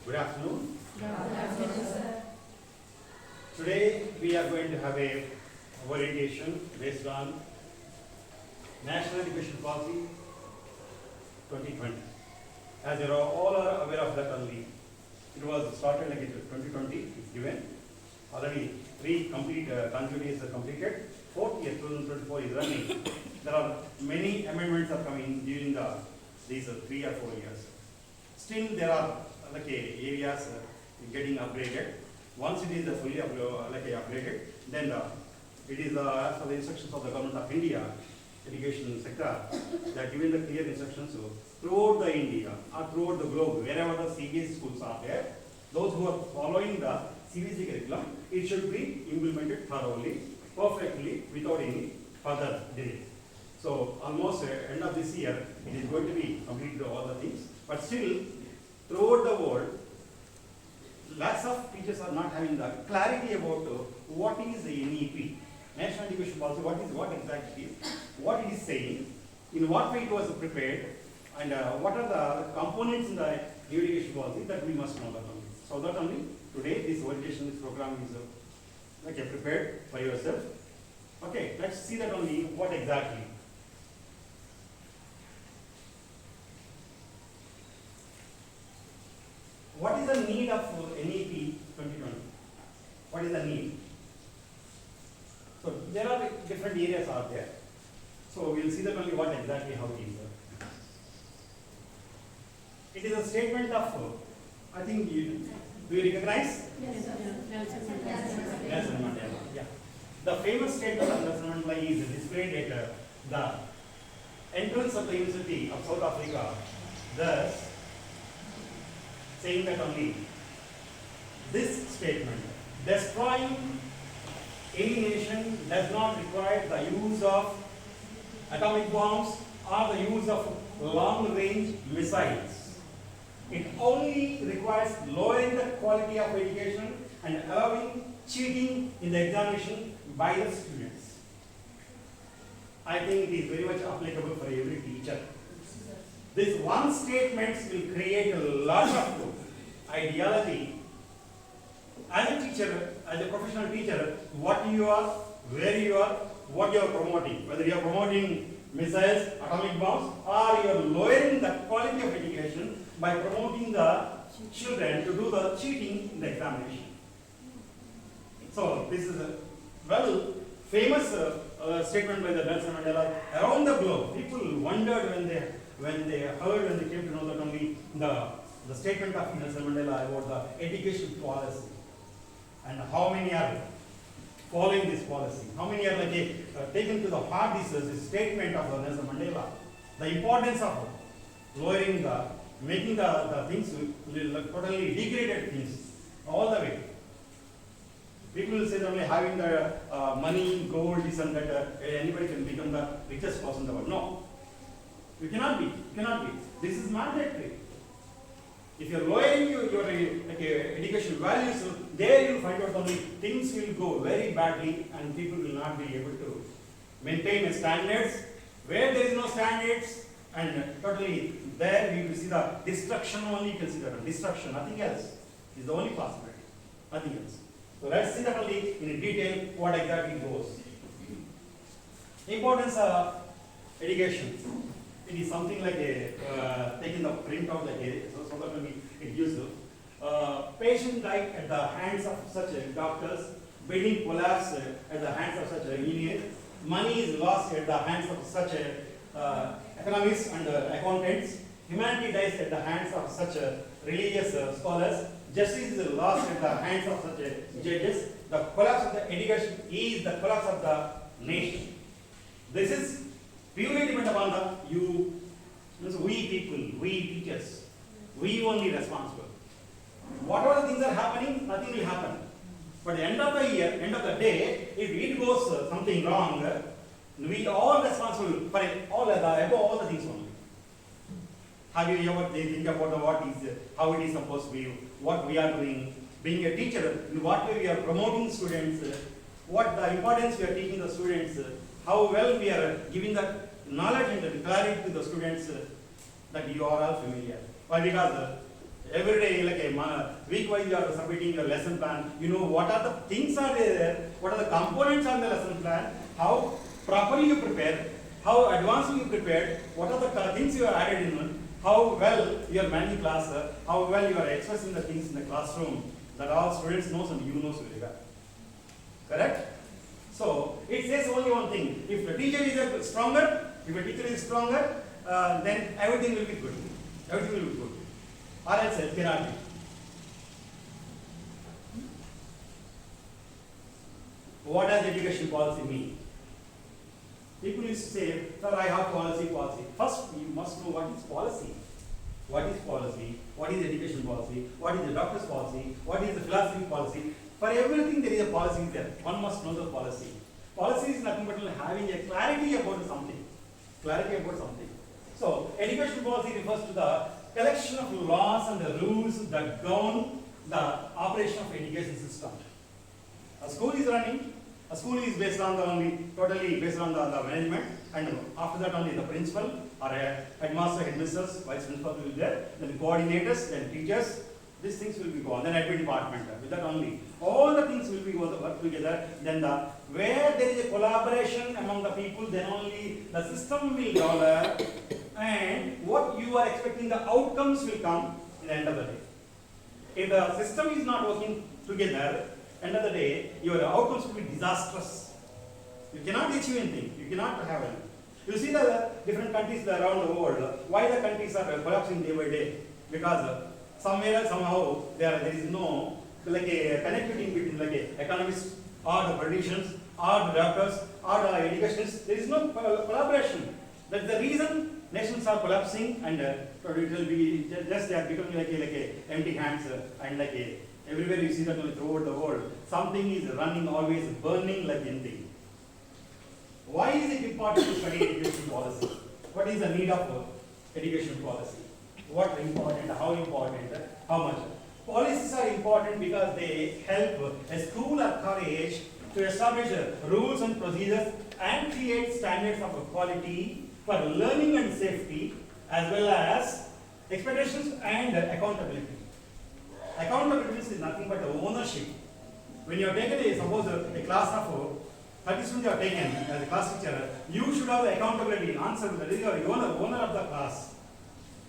Good afternoon. Good afternoon, sir. Today we are going to have a orientation based on National Education Policy 2020. As you all are aware of that only, it was started like it 2020, it's given. Already three complete consecutive years are completed. Fourth year, 2024 is running. There are many amendments are coming during these 3 or 4 years. Still there are areas getting upgraded. Once it is fully upgraded, then it is as per the instructions of the Government of India, education sector, they are given the clear instructions throughout the India or throughout the globe, wherever the CBSE schools are there, those who are following the CBSE curriculum, it should be implemented thoroughly, perfectly, without any further delay. So almost end of this year, it is going to be completed all the things, but still throughout the world, lots of teachers are not having the clarity about what is the N.E.P, National Education Policy, what exactly it is, what it is saying, in what way it was prepared, and what are the components in the new education policy that we must know that only. So that only today this orientation, this program is prepared for yourself. Okay, let's see that only what exactly. What is the need of N.E.P 2020? What is the need? So there are different areas out there. So we'll see that only what exactly how it is. It is a statement of, I think do you recognize? Yes, sir. Nelson Mandela. Yeah. The famous statement of Nelson Mandela is displayed at the entrance of the University of South Africa, thus saying that only this statement, destroying any nation does not require the use of atomic bombs or the use of long-range missiles. It only requires lowering the quality of education and allowing cheating in the examination by the students. I think it is very much applicable for every teacher. This one statement will create a lot of ideology. As a teacher, as a professional teacher, what you are, where you are, what you are promoting, whether you are promoting missiles, atomic bombs, or you are lowering the quality of education by promoting the children to do the cheating in the examination. So this is a famous statement by the Nelson Mandela around the globe. People wondered when they came to know that only the statement of Nelson Mandela about the education policy and how many are following this policy, how many are taken to the heart this statement of Nelson Mandela, the importance of lowering making the things totally degraded things all the way. People will say that only having the money, gold, this and that, anybody can become the richest person in the world. No, you cannot be. You cannot be. This is mandatory. If you are lowering your education values, there you will find out only things will go very badly and people will not be able to maintain standards. Where there is no standards and totally there you will see the destruction only, you can see that destruction, nothing else is the only possibility, nothing else. So let's see that only in detail what exactly goes. Importance of education. It is something like taking the print out so that only it gives patient died at the hands of such doctors, building collapse at the hands of such engineers, money is lost at the hands of such economists and accountants, humanity dies at the hands of such religious scholars, justice is lost at the hands of such judges. The collapse of the education is the collapse of the nation. This is purely depend upon we people, we teachers, we only responsible. Whatever the things are happening, nothing will happen. But at the end of the year, end of the day, if it goes something wrong, we all responsible for it, above all the things only. Have you ever think about how it is supposed to be, what we are doing, being a teacher, in what way we are promoting students, what the importance we are teaching the students, how well we are giving the knowledge and the clarity to the students that you are all familiar. Why? Because Every day, like a week wise, you are submitting your lesson plan. You know what are the things are there, what are the components on the lesson plan, how properly you prepare, how advanced you prepared, what are the things you are added in, how well you are managing class, how well you are expressing the things in the classroom. That all students knows and you knows very well. Correct? So it says only one thing. If the teacher is stronger, then everything will be good. Everything will be good. Or else it cannot be. What does education policy mean? People used to say, sir, I have policy. First, you must know what is policy. What is policy? What is education policy? What is the doctor's policy? What is the philosophy policy? For everything there is a policy there. One must know the policy. Policy is nothing but having a clarity about something. So, education policy refers to the collection of laws and the rules that govern the operation of education system. A school is running. A school is based on totally based on the management, and after that only the principal or a headmaster, headmistress, vice principal will be there, then the coordinators, then teachers. These things will be gone. Then admin department. With that only, all the things will be work together. Then where there is a collaboration among the people, then only the system will develop, and what you are expecting, the outcomes will come in the end of the day. If the system is not working together, end of the day, your outcomes will be disastrous. You cannot achieve anything. You cannot have anything. You see the different countries around the world. Why the countries are collapsing day by day? Because somewhere somehow there is no like a connectivity between like a economists or the politicians or the doctors or the educationists. There is no collaboration. That's the reason nations are collapsing, and it will be just they are becoming like a empty hands and like a. Everywhere you see that throughout the world, something is running, always burning like anything. Why is it important to study education policy? What is the need of education policy? What important, how much? Policies are important because they help a school or college to establish rules and procedures and create standards of quality for learning and safety, as well as expectations and accountability. Accountability is nothing but ownership. When you are taken suppose a class of 30 students you are taken as a class teacher, you should have the accountability, answerability. You are the owner of the class.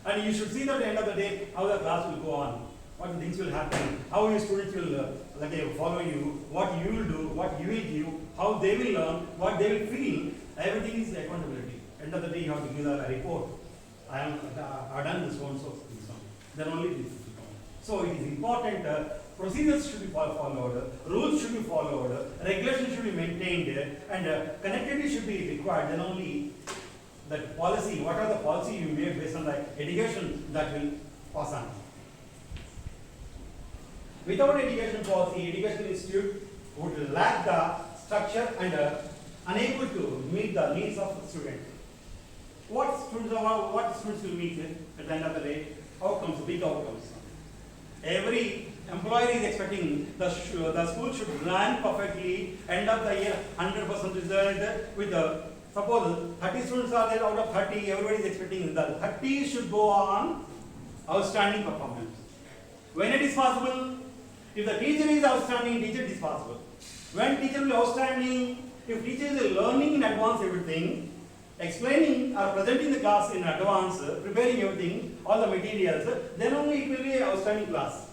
And you should see that at the end of the day how the class will go on, what things will happen, how your students will follow you, what you will do, what you will give, how they will learn, what they will feel. Everything is accountability. End of the day you have to give a report. I have done this one, so then only this. So it is important, procedures should be followed, rules should be followed, regulations should be maintained, and connectivity should be required. Then only that policy, what are the policy you made based on the education that will pass on. Without education policy, education institute would lack the structure and unable to meet the needs of the student. What students will meet at the end of the day? Outcomes, big outcomes. Every employer is expecting the school should run perfectly, end of the year 100% result with suppose 30 students are there, out of 30 everybody is expecting the 30 should go on outstanding performance. When it is possible, if the teacher is outstanding, teacher is possible. When teacher will be outstanding, if teacher is learning in advance everything, explaining or presenting the class in advance, preparing everything, all the materials, then only it will be an outstanding class.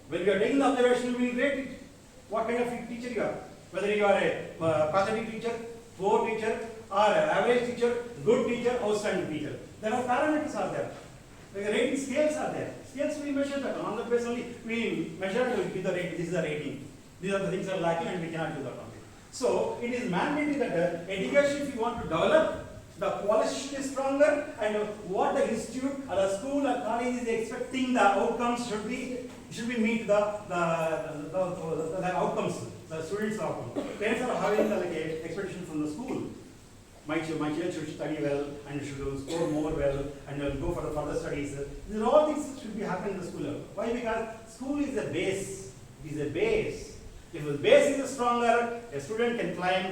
When we are taking the observation, we will rate it. What kind of teacher you are? Whether you are a pathetic teacher, poor teacher, or average teacher, good teacher, outstanding teacher. There are parameters are there. The rating scales are there. Scales we measure that. On the basis only we measure and we give the rating. This is the rating. These are the things that are lacking and we cannot do that only. So it is mandated that education, if you want to develop, the policy should be stronger, and what the institute or the school or college is expecting, the outcomes should be meet the outcomes, the students' outcomes. Parents are having the expectation from the school. My child should study well and should score more well and go for the further studies. These are all things should be happening in the school. Why? Because school is a base. It is a base. If the base is stronger, a student can climb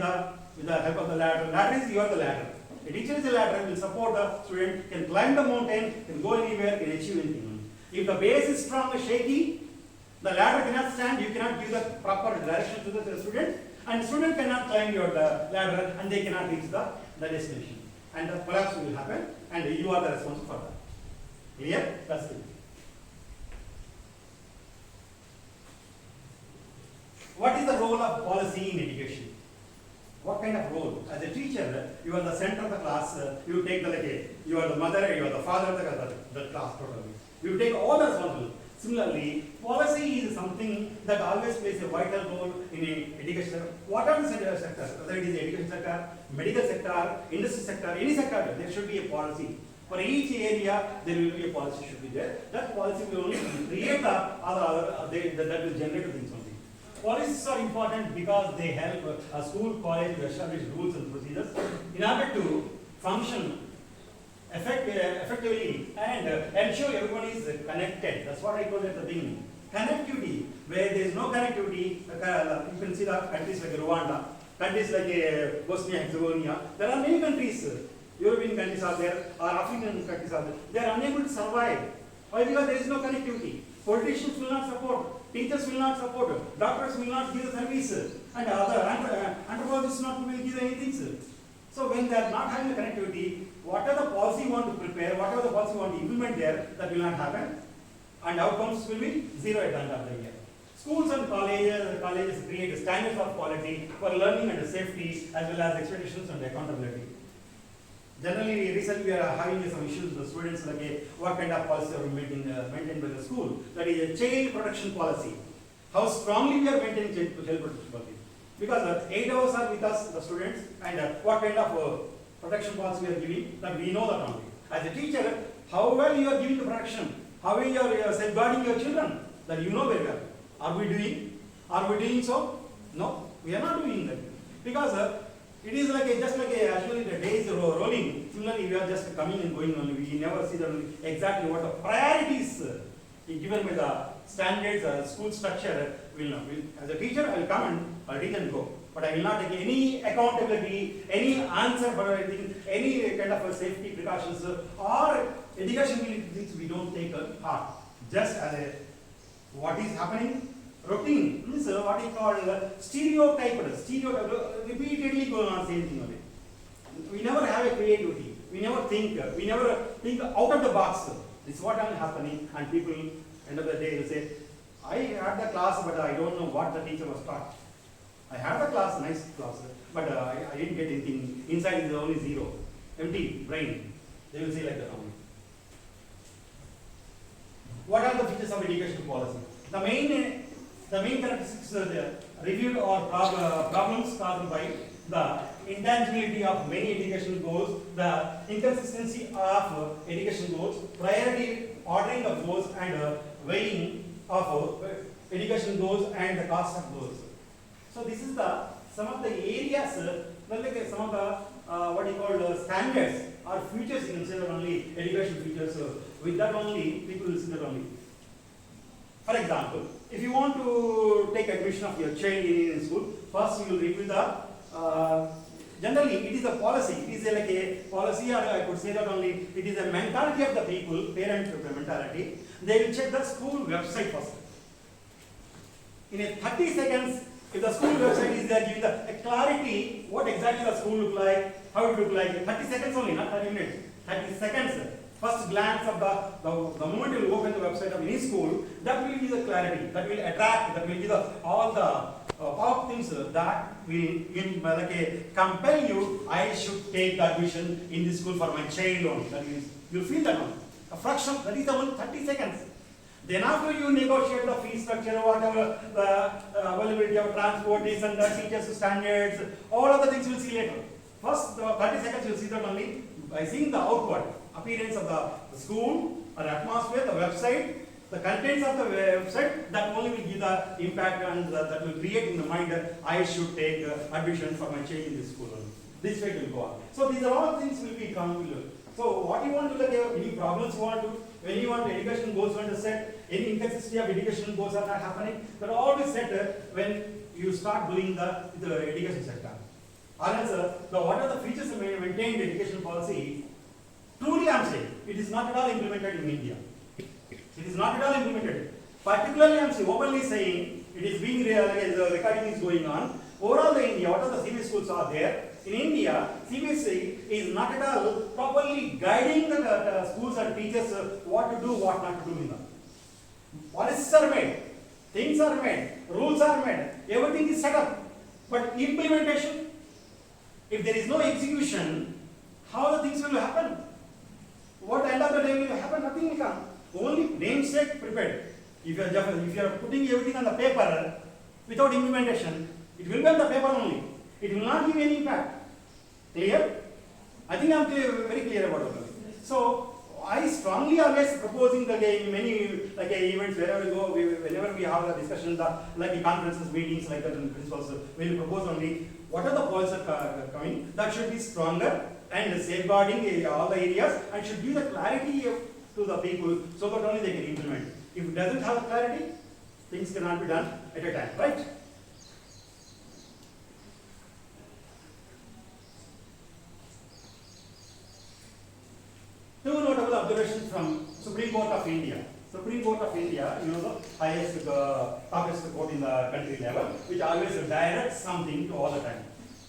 with the help of the ladder. Ladder is you are the ladder. A teacher is a ladder, will support the student, can climb the mountain, can go anywhere, can achieve anything. If the base is strong and shaky, the ladder cannot stand, you cannot give the proper direction to the student, and the student cannot climb your ladder and they cannot reach the destination. And the collapse will happen, and you are the responsible for that. Clear? That's it. What is the role of policy in education? What kind of role? As a teacher, you are the center of the class, you take the, you are the mother, you are the father of the class totally. You take all the responsibility. Similarly, policy is something that always plays a vital role in education. What are the sectors? Whether it is education sector, medical sector, industry sector, any sector, there should be a policy. For each area, there will be a policy should be there. That policy will only create the other that will generate things only. Policies are important because they help a school, college to establish rules and procedures in order to function effectively and ensure everyone is connected. That's what I told at the beginning. Connectivity, where there is no connectivity, you can see the countries like Rwanda, countries like Bosnia and Herzegovina. There are many countries, European countries are there, or African countries are there. They are unable to survive. Why? Because there is no connectivity. Politicians will not support, teachers will not support, doctors will not give the service, and other anthropologists not will give anything. So when they are not having the connectivity, whatever the policy you want to prepare, whatever the policy you want to implement there, that will not happen, and outcomes will be zero at the end of the year. Schools and colleges create standards of quality for learning and safety, as well as expectations and accountability. Generally, recently we are having some issues with the students, like what kind of policy are maintained by the school. That is a child protection policy. How strongly we are maintaining child protection policy. Because 8 hours are with us, the students, and what kind of protection policy we are giving, that we know that only. As a teacher, how well you are giving the protection, how well you are safeguarding your children, that you know very well. Are we doing so? No, we are not doing that. Because it is like just like actually the days rolling. Similarly, we are just coming and going only. We never see exactly what the priorities given by the standards, school structure will not. As a teacher, I will come and I'll teach and go. But I will not take any accountability, any answer for anything, any kind of safety precautions or education things we don't take heart. Just as a what is happening. Routine means what is called stereotype, repeatedly going on same thing only. We never have a creativity. We never think out of the box. This is what is happening, and people end of the day will say, I had the class, but I don't know what the teacher was taught. I had the class, nice class, but I didn't get anything. Inside is only zero, empty brain. They will say like that only. What are the features of education policy? The main characteristics are reviewed or problems caused by the intangibility of many education goals, the inconsistency of education goals, priority ordering of goals, and weighing of education goals and the cost of goals. So this is some of the areas, like some of the what you call standards or features. You can say that only education features. With that only people will see that only. For example, if you want to take admission of your child in school, first you will review the, generally it is a policy, it is like a policy, or I could say that only, it is a mentality of the people, parent mentality. They will check the school website first. In a 30 seconds, if the school website is there, giving the clarity, what exactly the school look like, how it look like, 30 seconds only, not 30 minutes, 30 seconds. First glance of the moment you will open the website of any school, that will give the clarity, that will attract, that will give all the things that will compel you, I should take the admission in this school for my child only. That means you feel that one. A fraction, that is the only 30 seconds. Then after you negotiate the fee structure, whatever the availability of transportation, the teachers standards, all of the things you will see later. First 30 seconds you will see that only by seeing the outward appearance of the school or atmosphere, the website, the contents of the website, that only will give the impact and that will create in the mind that I should take admission for my child in this school. This way it will go on. So these are all things will be come. So what you want to look at, any problems you want to, when you want education goals you want to set, any inconsistency of education goals are not happening, that all is set when you start doing the education sector. Or else, what are the features of maintained education policy? Truly I am saying, it is not at all implemented in India. It is not at all implemented. Particularly, I am openly saying it is being the recording is going on. Overall, in India, what are the CBSE schools are there? In India, CBSE is not at all properly guiding the schools and teachers what to do, what not to do in them. Policies are made, things are made, rules are made, everything is set up. But implementation, if there is no execution, how the things will happen? What end of the day will happen? Nothing will come. Only namesake prepared. If you are putting everything on the paper without implementation, it will be on the paper only. It will not give any impact. Clear? I think I am very clear about it. So I strongly always proposing the many events wherever we go, whenever we have a discussion, like conferences, meetings, like that, principals, we will propose only what are the policies coming that should be stronger and safeguarding all the areas and should give the clarity to the people so that only they can implement. If it doesn't have clarity, things cannot be done at a time, right? Two notable observations from Supreme Court of India. Supreme Court of India, you know, the highest, toughest court in the country level, which always directs something to all the time.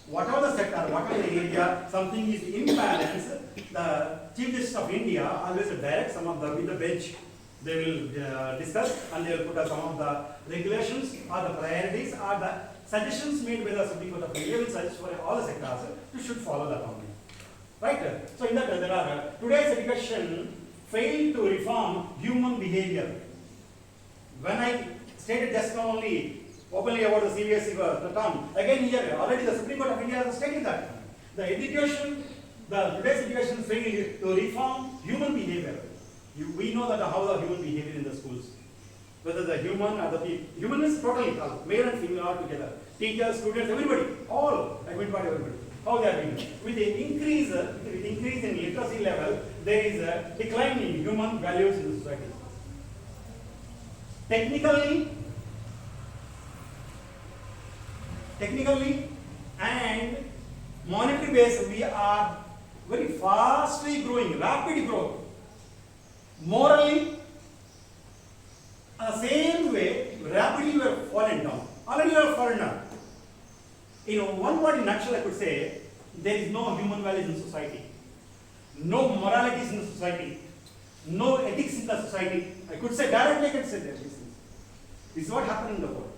Whatever the sector, whatever the area, something is imbalanced, the Chief Justice of India always directs some of the, with the bench, they will discuss and they will put some of the regulations or the priorities or the suggestions made by the Supreme Court of India will suggest for all the sectors to should follow that only. Right? So in that there are today's education failed to reform human behavior. When I stated just now only openly about the CBSE the term, again here already the Supreme Court of India has stated that the education, today's education failed to reform human behavior. We know that how the human behavior in the schools, whether the human or the people, human is totally male and female all together, teachers, students, everybody, all everybody. How they are doing? With the increase in literacy level, there is a decline in human values in the society. Technically and monetary base, we are very fastly growing, rapid growth. Morally, the same way, rapidly we are falling down. Already we are fallen down. In one word, in nutshell, I could say, there is no human values in society, no moralities in the society, no ethics in the society. I could say directly, I could say that. This is what happened in the world.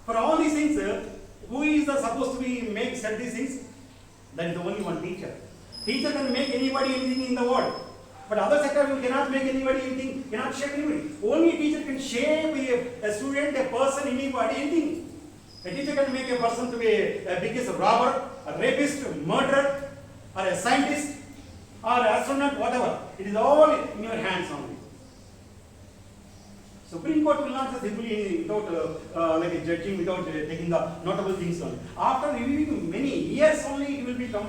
For all these things, who is supposed to be set these things? That is the only one teacher. Teacher can make anybody anything in the world. But other sector you cannot make anybody anything, cannot shape anybody. Only a teacher can shape a student, a person, anybody, anything. A teacher can make a person to be a biggest robber, a rapist, a murderer, or a scientist, or an astronaut, whatever. It is all in your hands only. Supreme Court will not just simply without judging, without taking the notable things only. After reviewing many years only, it will become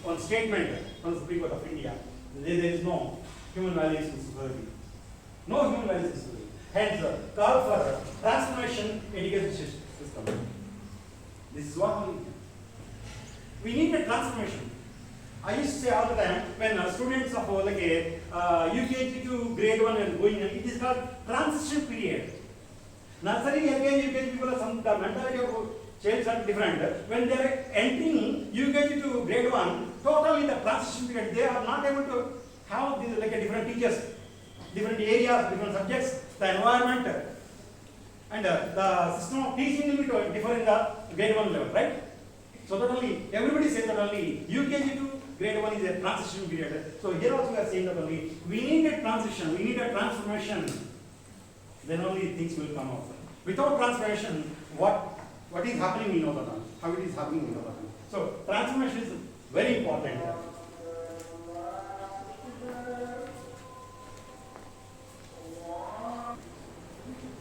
on statement from the Supreme Court of India. There is no human values in society. No human values in society. Hence, call for transformation education system. This is what we need a transformation. I used to say all the time when students of UKG to grade 1 and going, it is called transition period. Nursery, LKG, UKG people are some the mentality of children are different. When they are entering UKG to grade 1, totally the transition period, they are not able to have these, different teachers, different areas, different subjects, the environment, and the system of teaching will be different in the grade 1 level, right? So that only, everybody says that only UKG to grade 1 is a transition period. So here also we are saying that only we need a transition, we need a transformation. Then only things will come out. Without transformation, what is happening we know that. How it is happening we know that. So transformation is very important.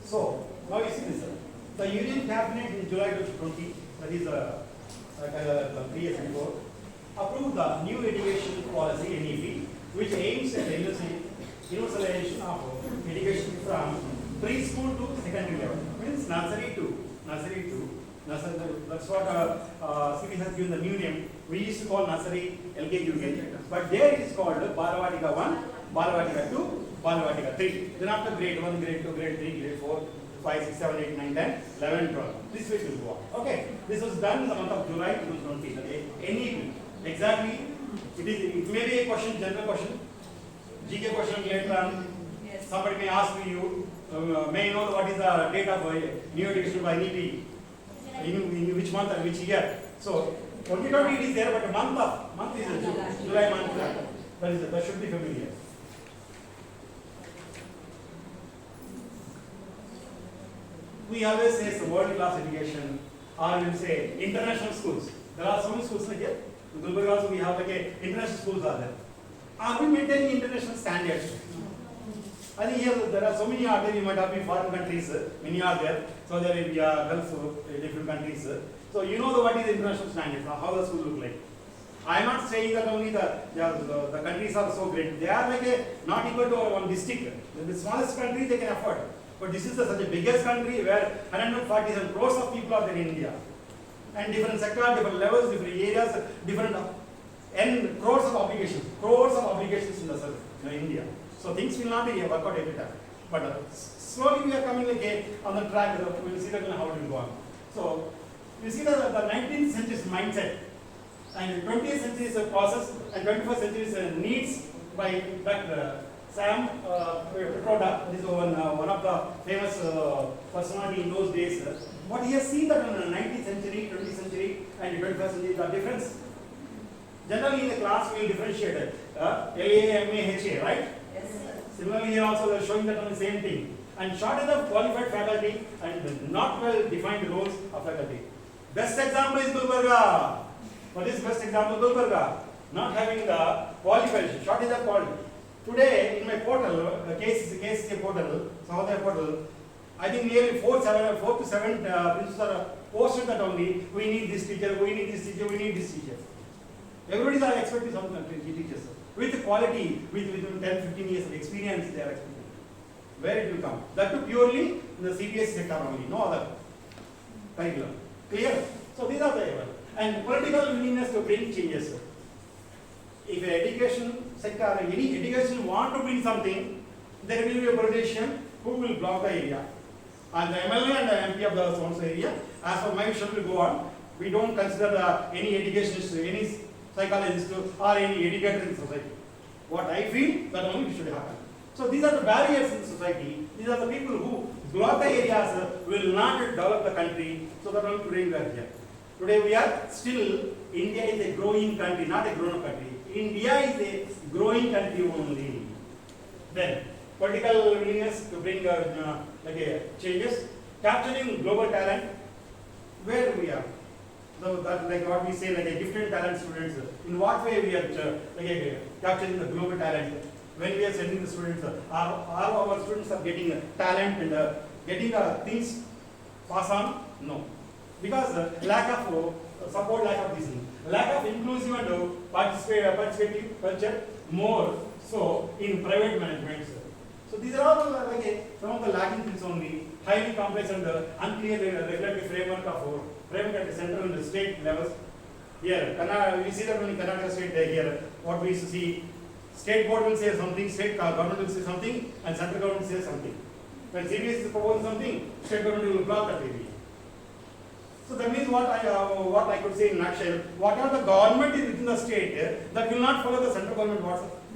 So now you see this. The Union Cabinet in July 2020, that is 3 years before, approved the new education policy N.E.P, which aims at the universalization of education from preschool to secondary level. Means nursery to. That's what CB has given the new name. We used to call nursery LKG, UKG, but there it is called Balavatika 1, Balavatika 2, Balavatika, 3. Then after grade 1, grade 2, grade 3, grade 4, 5, 6, 7, 8, 9, 10, 11, 12. This way will go on. Okay. This was done in the month of July 2020. Okay. N.E.P. Exactly. It may be a question, general question. GK question later on. Yes. Somebody may ask you, may I know what is the date of new education by N.E.P. In which month and which year? So 2020 it is there, but the month is July month. That should be familiar. We always say world class education, or we will say international schools. There are so many schools like here. In Gulbarga also we have like international schools are there. Are we maintaining international standards? I think here there are so many out there. You might have been foreign countries. Many are there. Saudi Arabia, Gulf, different countries. So you know what is the international standards, how the school look like. I am not saying that only the countries are so great. They are like not equal to our one district. The smallest country they can afford. But this is such a biggest country where 147 crores of people are there in India. And different sectors, different levels, different areas, different N crores of obligations in the service, in India. So things will not be work out every time. But slowly we are coming like on the track. We will see that how it will go on. So you see the 19th century's mindset and 20th century's process and 21st century's needs by Dr. Sam Petroda. This is one of the famous personality in those days. What he has seen that in the 19th century, 20th century and 21st century, the difference. Generally in the class we will differentiate LA, MA, HA, right? Yes, sir. Similarly here also they are showing that on the same thing. And shortage of qualified faculty and not well defined roles of faculty. Best example is Gulbarga. What is best example? Gulbarga. Not having the qualification, shortage of quality. Today in my portal, KCCA portal, Sahodaya portal, I think nearly 4 to 7 principals are posted that only we need this teacher, we need this teacher, we need this teacher. Everybody is expecting some teachers with quality, with 10-15 years of experience they are expecting. Where it will come? That too purely in the CBSE sector only, no other curriculum. Clear? So these are the level. And political willingness to bring changes. If an education sector, any education want to bring something, there will be a politician who will block the area. And the MLA and the MP of the so area, as for my vision will go on, we don't consider any educationist, any psychologist or any educator in society. What I feel, that only should happen. So these are the barriers in society. These are the people who block the areas, will not develop the country. So that only today we are here. Today we are still, India is a growing country, not a grown-up country. India is a growing country only. Then, political willingness to bring changes, capturing global talent. Where we are? So that like what we say, like a gifted talent students. In what way we are capturing the global talent? When we are sending the students, are our students are getting talent and getting things pass on? No, because lack of support, lack of this, lack of inclusive and participative culture more so in private management. So these are all some of the lacking things only. Highly complex and unclear regulatory framework at the central and the state levels. Here, we see that when Karnataka state here, what we see, state board will say something, state government will say something, and central government will say something. When CBSE is proposing something, state government will block that area. So that means what I could say in a nutshell, whatever the government is within the state, that will not follow the central government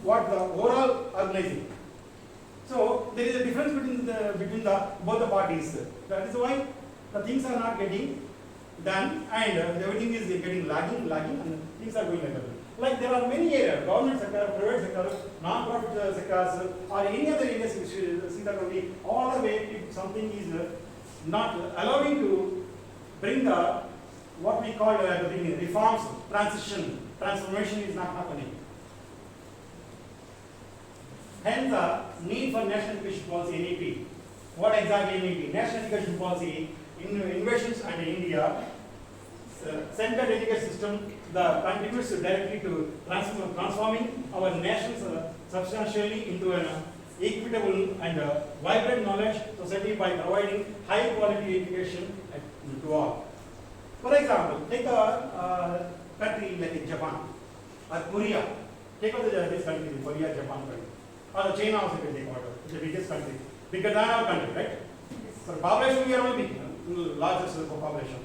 what the overall organizing. So there is a difference between both the parties. That is why the things are not getting done and everything is getting lagging and things are going like that. Like there are many areas, government sector, private sector, non-profit sectors, or any other areas which see that only all the way if something is not allowing to bring the what we call reforms, transformation is not happening. Hence the need for national education policy, N.E.P. What exactly N.E.P? National education policy, innovations and India, centered education system that contributes directly to transforming our nation substantially into an equitable and vibrant knowledge society by providing high quality education to all. For example, take a country like Japan or Korea. Take out this country, Korea, Japan country. or the China also can take water. It's the biggest country, bigger than our country, right? So population we are only big, largest population.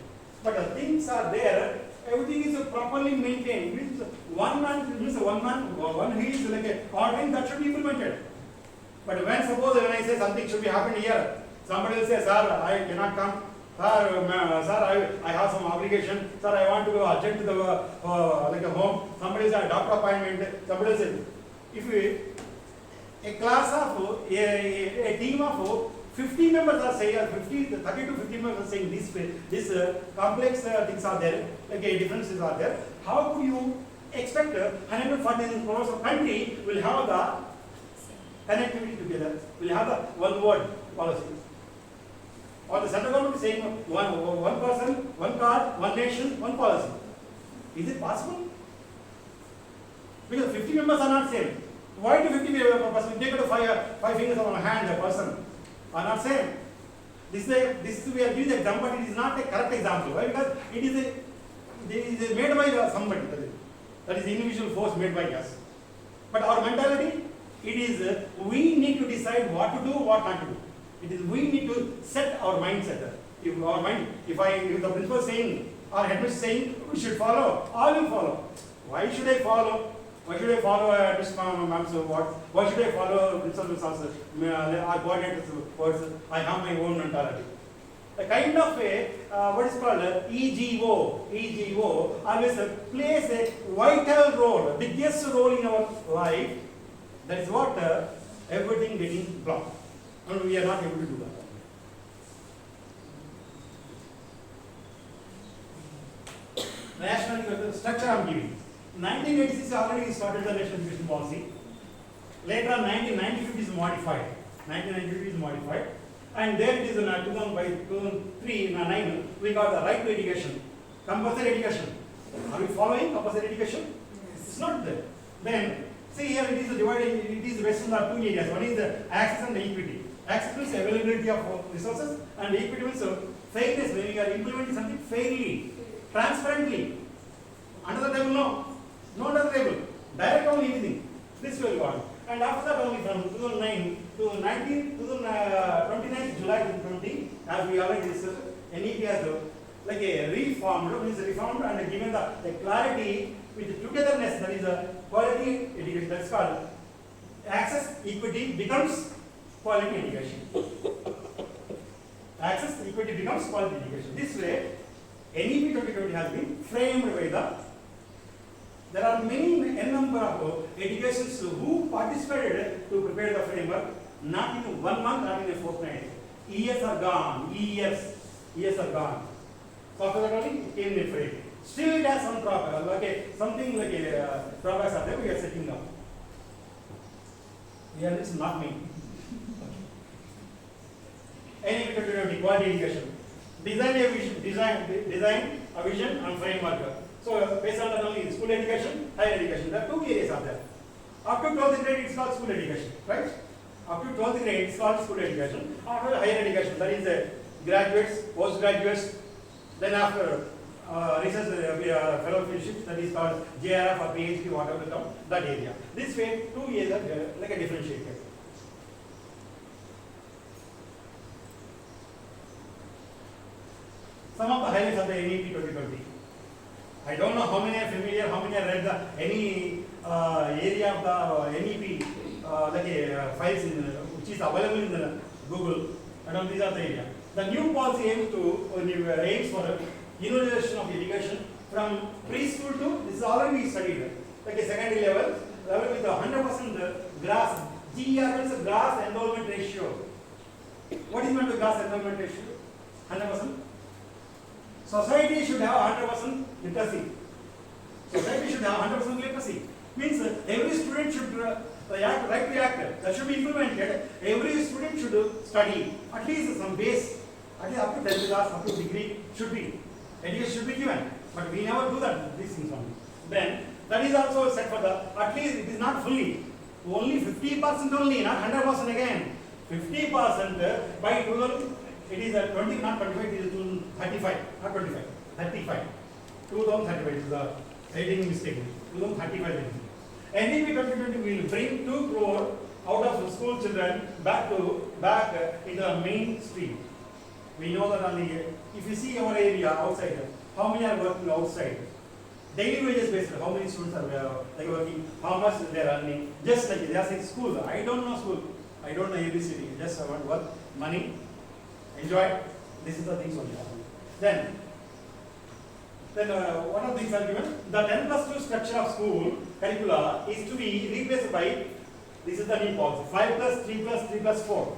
But the things are there, everything is properly maintained. Means one he is like a ordering that should be implemented. But when I say something should be happened here, somebody will say, sir, I cannot come. Sir, I have some obligation. Sir, I want to go urgent to the like a home. Somebody will say doctor appointment. Somebody will say, if we, a class of a team of 50 members are saying, 30 to 50 members are saying this complex things are there, like differences are there. How could you expect 140 crores of country will have the connectivity together, will have the one word policy? Or the central government is saying one person, one card, one nation, one policy. Is it possible? Because 50 members are not same. Why do 50 person take out five fingers on a hand, a person are not same? This we are giving the example, but it is not a correct example. Why? Because it is made by somebody. That is individual force made by us. But our mentality, it is we need to decide what to do, what not to do. It is we need to set our mindset. If the principal is saying, or headmaster is saying, we should follow, all will follow. Why should I follow? Why should I follow ma'am's words? Why should I follow principal's our coordinator's words? I have my own mentality. A kind of what is called EGO always plays a vital role, biggest role in our life. That is what everything getting blocked. And we are not able to do that. National structure I am giving. 1986 already started the national education policy. Later on 1995 is modified. 1995 is modified. And there it is in 2003, 9, we got the right to education. Compulsory education. Are we following compulsory education? It's not there. Then, see here it is divided, it is based on the two areas. One is the access and the equity. Access means availability of resources, and equity means fairness, when you are implementing something fairly, transparently. Under the table, no under the table. Direct only anything. This will go on. And after that only from 2009 to 29th July 2020, as we already discussed, N.E.P has like a reformed and given the clarity with togetherness, that is a quality education. That's called access, equity becomes quality education. Access, equity becomes quality education. This way, N.E.P 2020 has been framed by there are many n number of educations who participated to prepare the framework, not in 1 month, not in a fortnight. Years are gone, years are gone. So after that only it came in frame. Still it has some drawbacks, something like drawbacks are there, we are setting up. Here it's not me. N.E.P 2020 quality education. Design a vision and framework. So based on that only school education, higher education. There are two areas are there. Up to 12th grade it's called school education, right? Up to 12th grade it's called school education. After higher education, that is graduates, postgraduates. Then after research fellowship, that is called JRF or PhD, whatever the term, that area. This way, 2 years are like a differentiator. Some of the highlights of the N.E.P 2020. I don't know how many are familiar, how many are read any area of the N.E.P files which is available in the Google. I don't know, these are the area. The new policy aims for universalization of education from preschool to, this is already studied, like a secondary level with 100% grass. GER means grass enrollment ratio. What is meant by grass enrollment ratio? 100%. Society should have 100% literacy. Society should have 100% literacy. Means every student should right to act. That should be implemented. Every student should study. At least some base. At least up to 10th class, up to degree should be. Education should be given. But we never do that, these things only. Then, that is also set for the, at least it is not fully. Only 50% only, not 100% again. 50% by 2000. It is 20, not 25, it is 35, not 25, 35. 2035 is the editing mistake. 2035. N.E.P 2020 will bring 2 crore out of school children back in the main stream. We know that only if you see our area outside, how many are working outside? Daily wages based, how many students are like working, how much they are earning, just like they are saying school. I don't know school, I don't know ABCD, just I want work, money, enjoy. This is the things only. Then what are things are given? The 10+2 structure of school curricula is to be replaced by, this is the N.E.P policy, 5+3+3+4.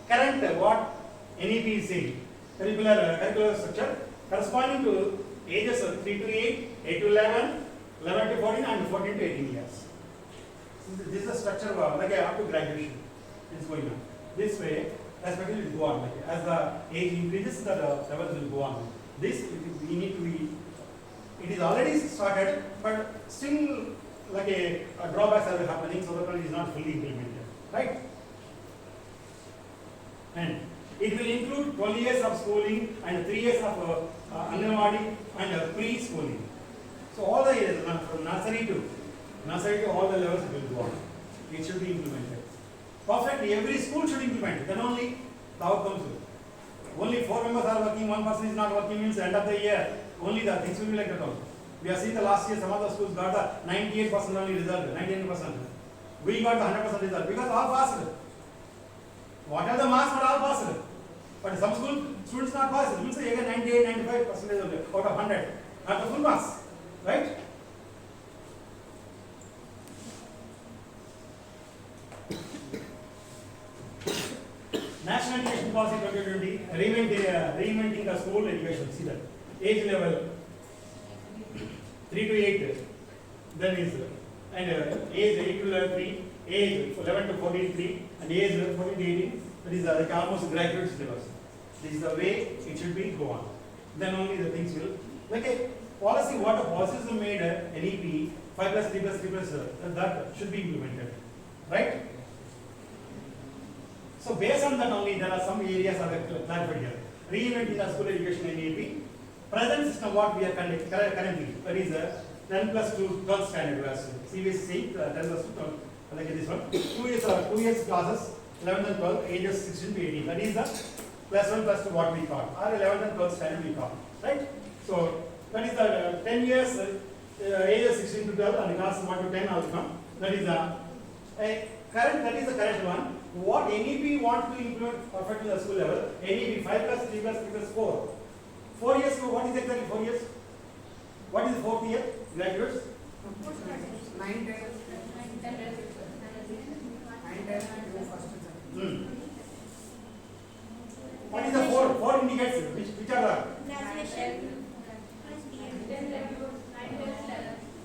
Current what N.E.P is saying, curricular structure corresponding to ages of 3 to 8, 8 to 11, 11 to 14 and 14 to 18 years. This is the structure like up to graduation is going on. This way, respectively it will go on. Like, as the age increases, the levels will go on. This we need to be, it is already started, but still like a drawbacks are happening, so that it is not fully implemented. Right? And it will include 12 years of schooling and 3 years of Anganwadi and pre-schooling. So all the years from nursery to all the levels will go on. It should be implemented. Perfectly, every school should implement it. Then only the outcomes will. Only 4 members are working, 1 person is not working means end of the year. Only the things will be like that also. We have seen the last year some of the schools got the 98% only result, 99%. We got the 100% result because all passed. What are the marks for all passed? But some school students not passed. Means they get 98, 95% out of 100. Not the full marks. Right? National Education Policy 2020, reinventing the school education. See that. Age level 3 to 8, then is, and age 8 to 3, age 11 to 14, 3, and age 14 to 18, that is like almost graduate syllabus. This is the way it should be go on. Then only the things will, like a policy, what a policies are made, N.E.P, 5+3+3+, that should be implemented. Right? So based on that only, there are some areas are clarified here. Reinventing the school education N.E.P. Present system what we are currently, that is 10+2 12th standard version. CBSE 10+2 12, like this one. 2 years classes, 11 and 12, ages 16 to 18. That is the +1+2 what we call, or 11 and 12th standard we call. Right? So that is the 10 years, ages 16 to 12, and class 1 to 10 also come. That is the current. That is the current one. What N.E.P want to implement perfectly at the school level? N.E.P 5+3+3+4. 4 years. So what is exactly 4 years? What is the 4th year? Graduates. 9, 10. What is the 4 indicates? Which are the?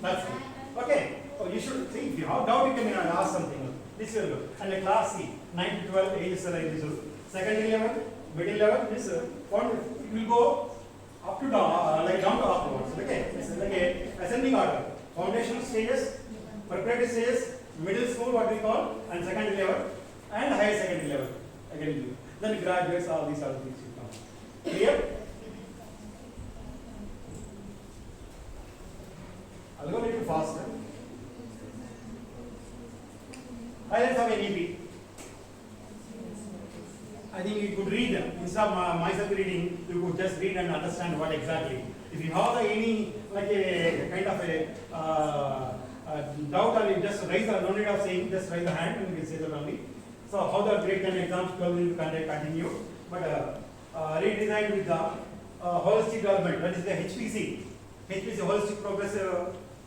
That's it. Okay. Oh, you should see. If you have doubt, you can ask something. This will go. And the class C, 9 to 12, ages are like this. Secondary level, middle level, this one it will go up to down, like down to upwards. Okay. This is like a ascending order. Foundational stages, preparatory stages, middle school, what we call, and secondary level, and higher secondary level. Again, then graduates, all these other things will come. Clear? I'll go a little faster. Highlights of N.E.P. I think you could read, instead of myself reading, you could just read and understand what exactly. If you have any like a kind of a doubt, or you just raise the, no need of saying, just raise the hand and you can say that only. So how the grade 10 exams 12 will continue, but redesigned with the holistic development, that is the HPC. HPC, holistic progress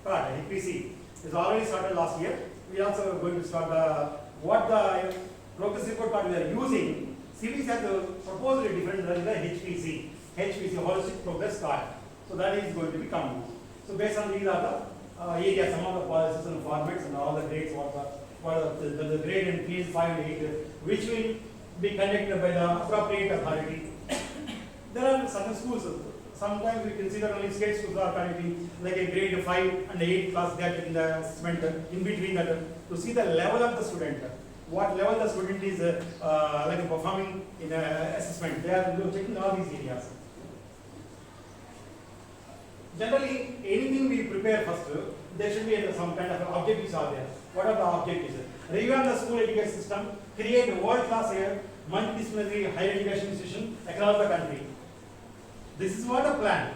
part, HPC, is already started last year. We also are going to start what the progress report card we are using. CBS has proposed a different than the HPC, holistic progress card. So that is going to be coming. So based on these are the areas, some of the policies and formats and all the grades, what the grade in P 5 and 8, which will be conducted by the appropriate authority. There are certain schools. Sometimes we consider only state schools are conducting like a grade 5 and 8 class, they are taking the assessment in between that to see the level of the student. What level the student is like performing in assessment. They are checking all these areas. Generally, anything we prepare first, there should be some kind of objectives are there. What are the objectives? Revamp the school education system, create a world-class multidisciplinary higher education institution across the country. This is what a plan.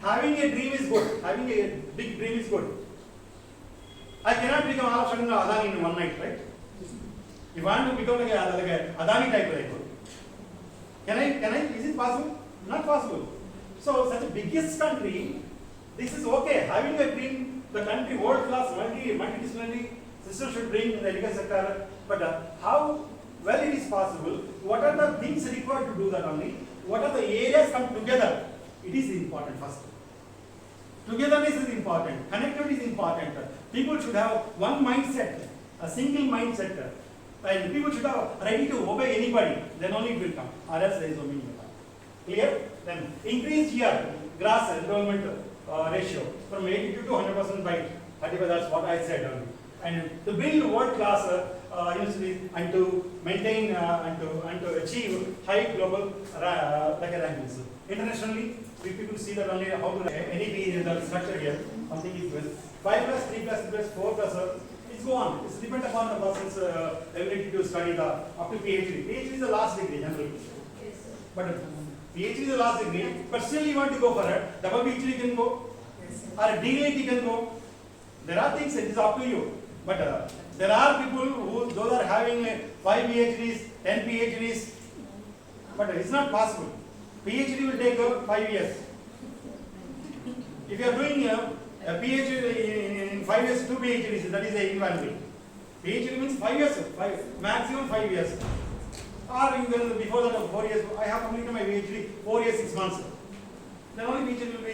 Having a dream is good. Having a big dream is good. I cannot become all of a sudden Adani in one night, right? If I want to become like a Adani type, like, can I? Is it possible? Not possible. So, such a biggest country, this is okay. Having a dream, the country world-class multidisciplinary system should bring in the education sector. But how well it is possible? What are the things required to do that only? What are the areas come together? It is important first. Togetherness is important. Connectivity is important. People should have one mindset, a single mindset. And people should have ready to obey anybody. Then only it will come. Or else there is no meaning. Clear? Then increase here gross enrollment ratio from 82 to 100% by 35. That's what I said only. And to build world-class universities and to maintain and to achieve high global rankings. Internationally, we people see that only how to N.E.P is the structure here. Something is with 5 plus 3 plus 3 plus 4 plus it's go on. It's depend upon the person's ability to study the up to PhD. PhD is the last degree generally. But PhD is the last degree, but still you want to go for it. Double PhD can go, or D.Litt can go. There are things, it is up to you. But there are people who, those are having 5 PhDs, 10 PhDs, but it's not possible. PhD will take 5 years. If you are doing a PhD in 5 years, 2 PhDs, that is a invalid. PhD means 5 years, maximum 5 years. Or you can, before that 4 years, I have completed my PhD 4 years, 6 months. Then only PhD will be,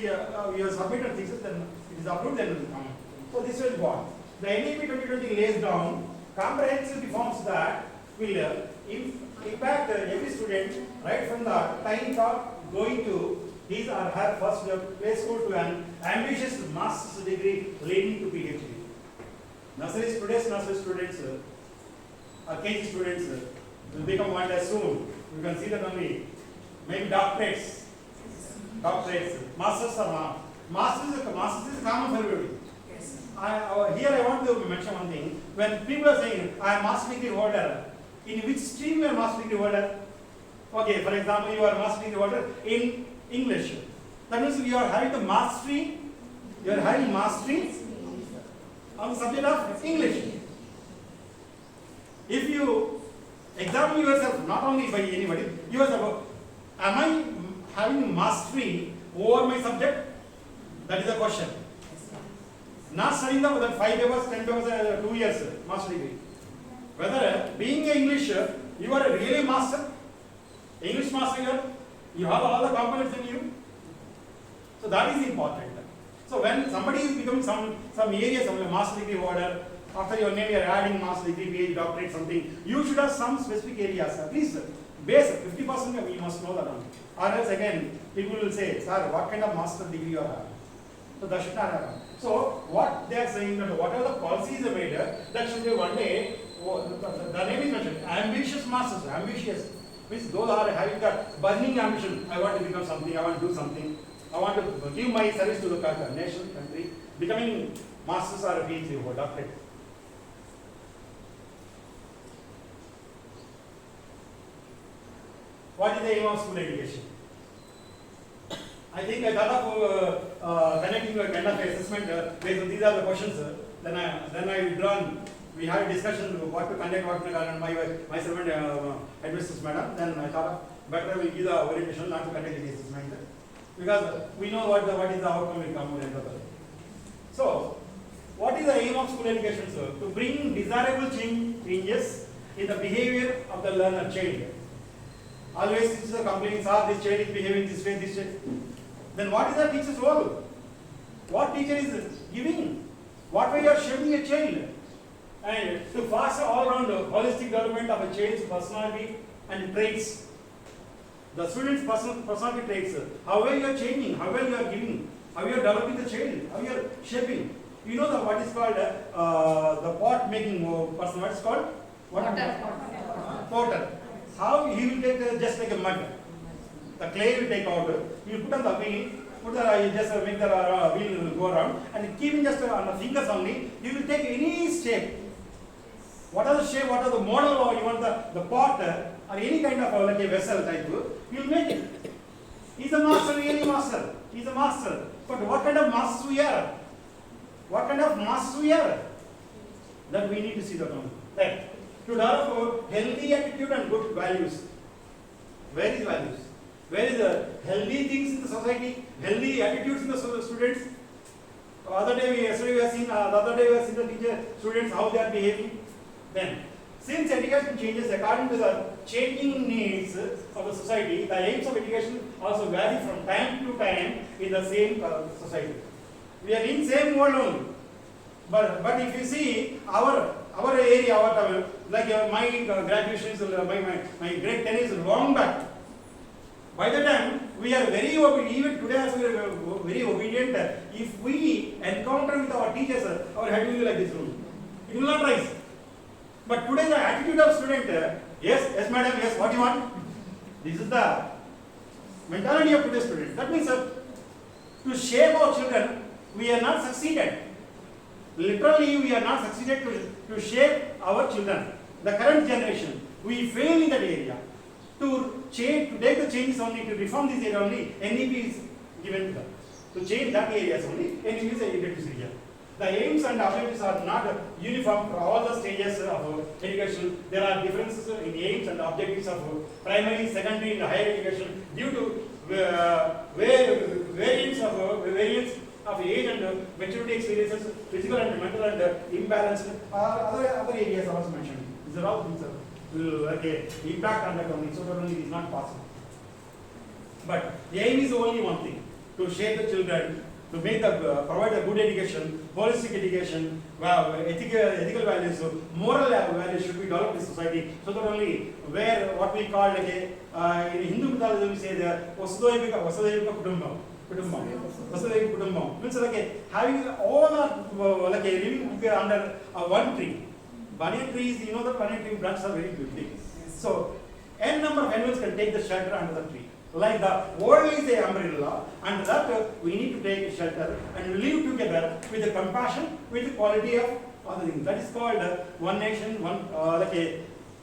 you have submitted thesis, then it is approved, then it will come. So this will go on. The N.E.P 2020 lays down comprehensive reforms that will impact every student right from the time of going to his or her first play school to an ambitious master's degree leading to PhD. Nursery students, or KG students will become one day soon. You can see that only. Maybe doctorates. Masters are not. Masters is common for everybody. Here I want to mention one thing. When people are saying, I am master degree holder, in which stream you are master degree holder? Okay, for example, you are master degree holder in English. That means you are having the mastery, you are having mastery on the subject of English. If you examine yourself, not only by anybody, yourself, am I having mastery over my subject? That is the question. Not studying the 5 papers, 10 papers, 2 years, master degree. Whether being an English, you are a really master, English master, you have all the components in you. So that is important. So when somebody is becoming some area, some master degree holder, after your name you are adding master degree, PhD, doctorate, something, you should have some specific areas. At least base 50% you must know that one. Or else again, people will say, sir, what kind of master degree you are having? So that should not happen. So what they are saying that whatever the policies are made, that should be one day, the name is mentioned, ambitious masters, ambitious. Means those are having that burning ambition. I want to become something, I want to do something, I want to give my service to the nation, country, becoming masters or a PhD or doctorate. What is the aim of school education? I think I thought of connecting a kind of assessment based on these are the questions. Then I withdrawn. We had a discussion what to conduct, what to conduct. Myself and headmistress madam. Then I thought better we give the orientation, not to conduct the assessment, because we know what is the outcome will come end of the day. So, what is the aim of school education, sir? To bring desirable changes in the behavior of the learner child. Always teachers are complaining, sir, this child is behaving this way, this way. Then what is the teacher's role? What teacher is giving? What way you are shaping a child? And to foster all around holistic development of a child's personality and traits. The student's personality traits. How well you are changing, how well you are giving, how you are developing the child, how you are shaping. You know what is called the pot making person. What is called? Potter. How he will take just like a mud. The clay will take out, you put on the wheel, put the, you just make the wheel go around, and keeping just on the fingers only, you will take any shape. What are the shape, what are the model, or you want the pot or any kind of like a vessel type, you will make it. He's a master, really master. He's a master. But what kind of masters we are? What kind of masters we are? That we need to see the one. Right. To develop healthy attitude and good values. Where is values? Where is the healthy things in the society? Healthy attitudes in the students? Yesterday we have seen, the other day we have seen the teacher, students, how they are behaving. Then, since education changes according to the changing needs of the society, the aims of education also vary from time to time in the same society. We are in same world only. But if you see our area, like my graduation is, my grade 10 is long back. By the time we are very obedient, even today as we are very obedient, if we encounter with our teachers, our head will be like this rule. It will not rise. But today the attitude of student, yes madam, yes, what you want? This is the mentality of today's student. That means to shape our children, we are not succeeded. Literally, we are not succeeded to shape our children. The current generation, we fail in that area. To change, to take the changes only, to reform this area only, N.E.P is given to them. To change that areas only, N.E.P is aided this area. The aims and objectives are not uniform for all the stages of education. There are differences in aims and objectives of primary, secondary, and higher education due to variance of age and maturity experiences, physical and mental and imbalance. Other areas also mentioned. These are all things that will impact on that only. So that only is not possible. But the aim is only one thing: to shape the children, to make provide a good education, holistic education, ethical values, moral values should be developed in society. So that only where what we call in Hindu mythology we say the Vasudhaivika Kutumbam. Vasudhaivika Kutumbam means having all are living under one tree. Banyan trees, you know that banyan tree branches are very big. So n number of animals can take the shelter under the tree. Like the world is a umbrella, and that we need to take shelter and live together with the compassion, with the quality of other things. That is called one nation, one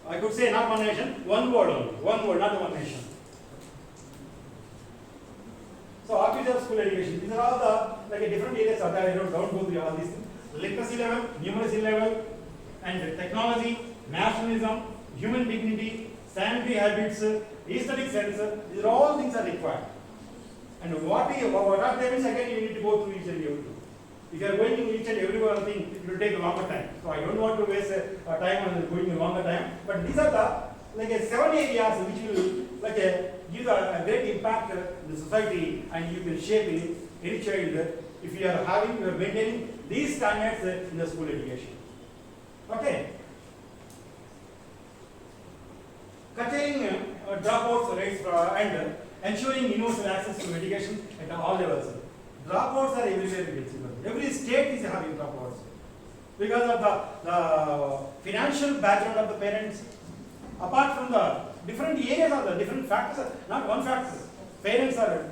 I could say not one nation, one world only. One world, not one nation. So objectives of school education. These are all the different areas of that. I don't go through all these things. Literacy level, numeracy level, and technology, nationalism, human dignity, sanitary habits, aesthetic sense, these are all things are required. And what are they means, again you need to go through each and every one. If you are going to each and every one thing, it will take a longer time. So I don't want to waste time on going a longer time. But these are the 7 areas which will give a great impact in the society, and you can shape any child if you are maintaining these standards in the school education. Okay. Curtailing dropouts rates and ensuring universal access to education at all levels. Dropouts are everywhere. Every state is having dropouts because of the financial background of the parents. Apart from the different areas of the different factors, not one factor. Parents are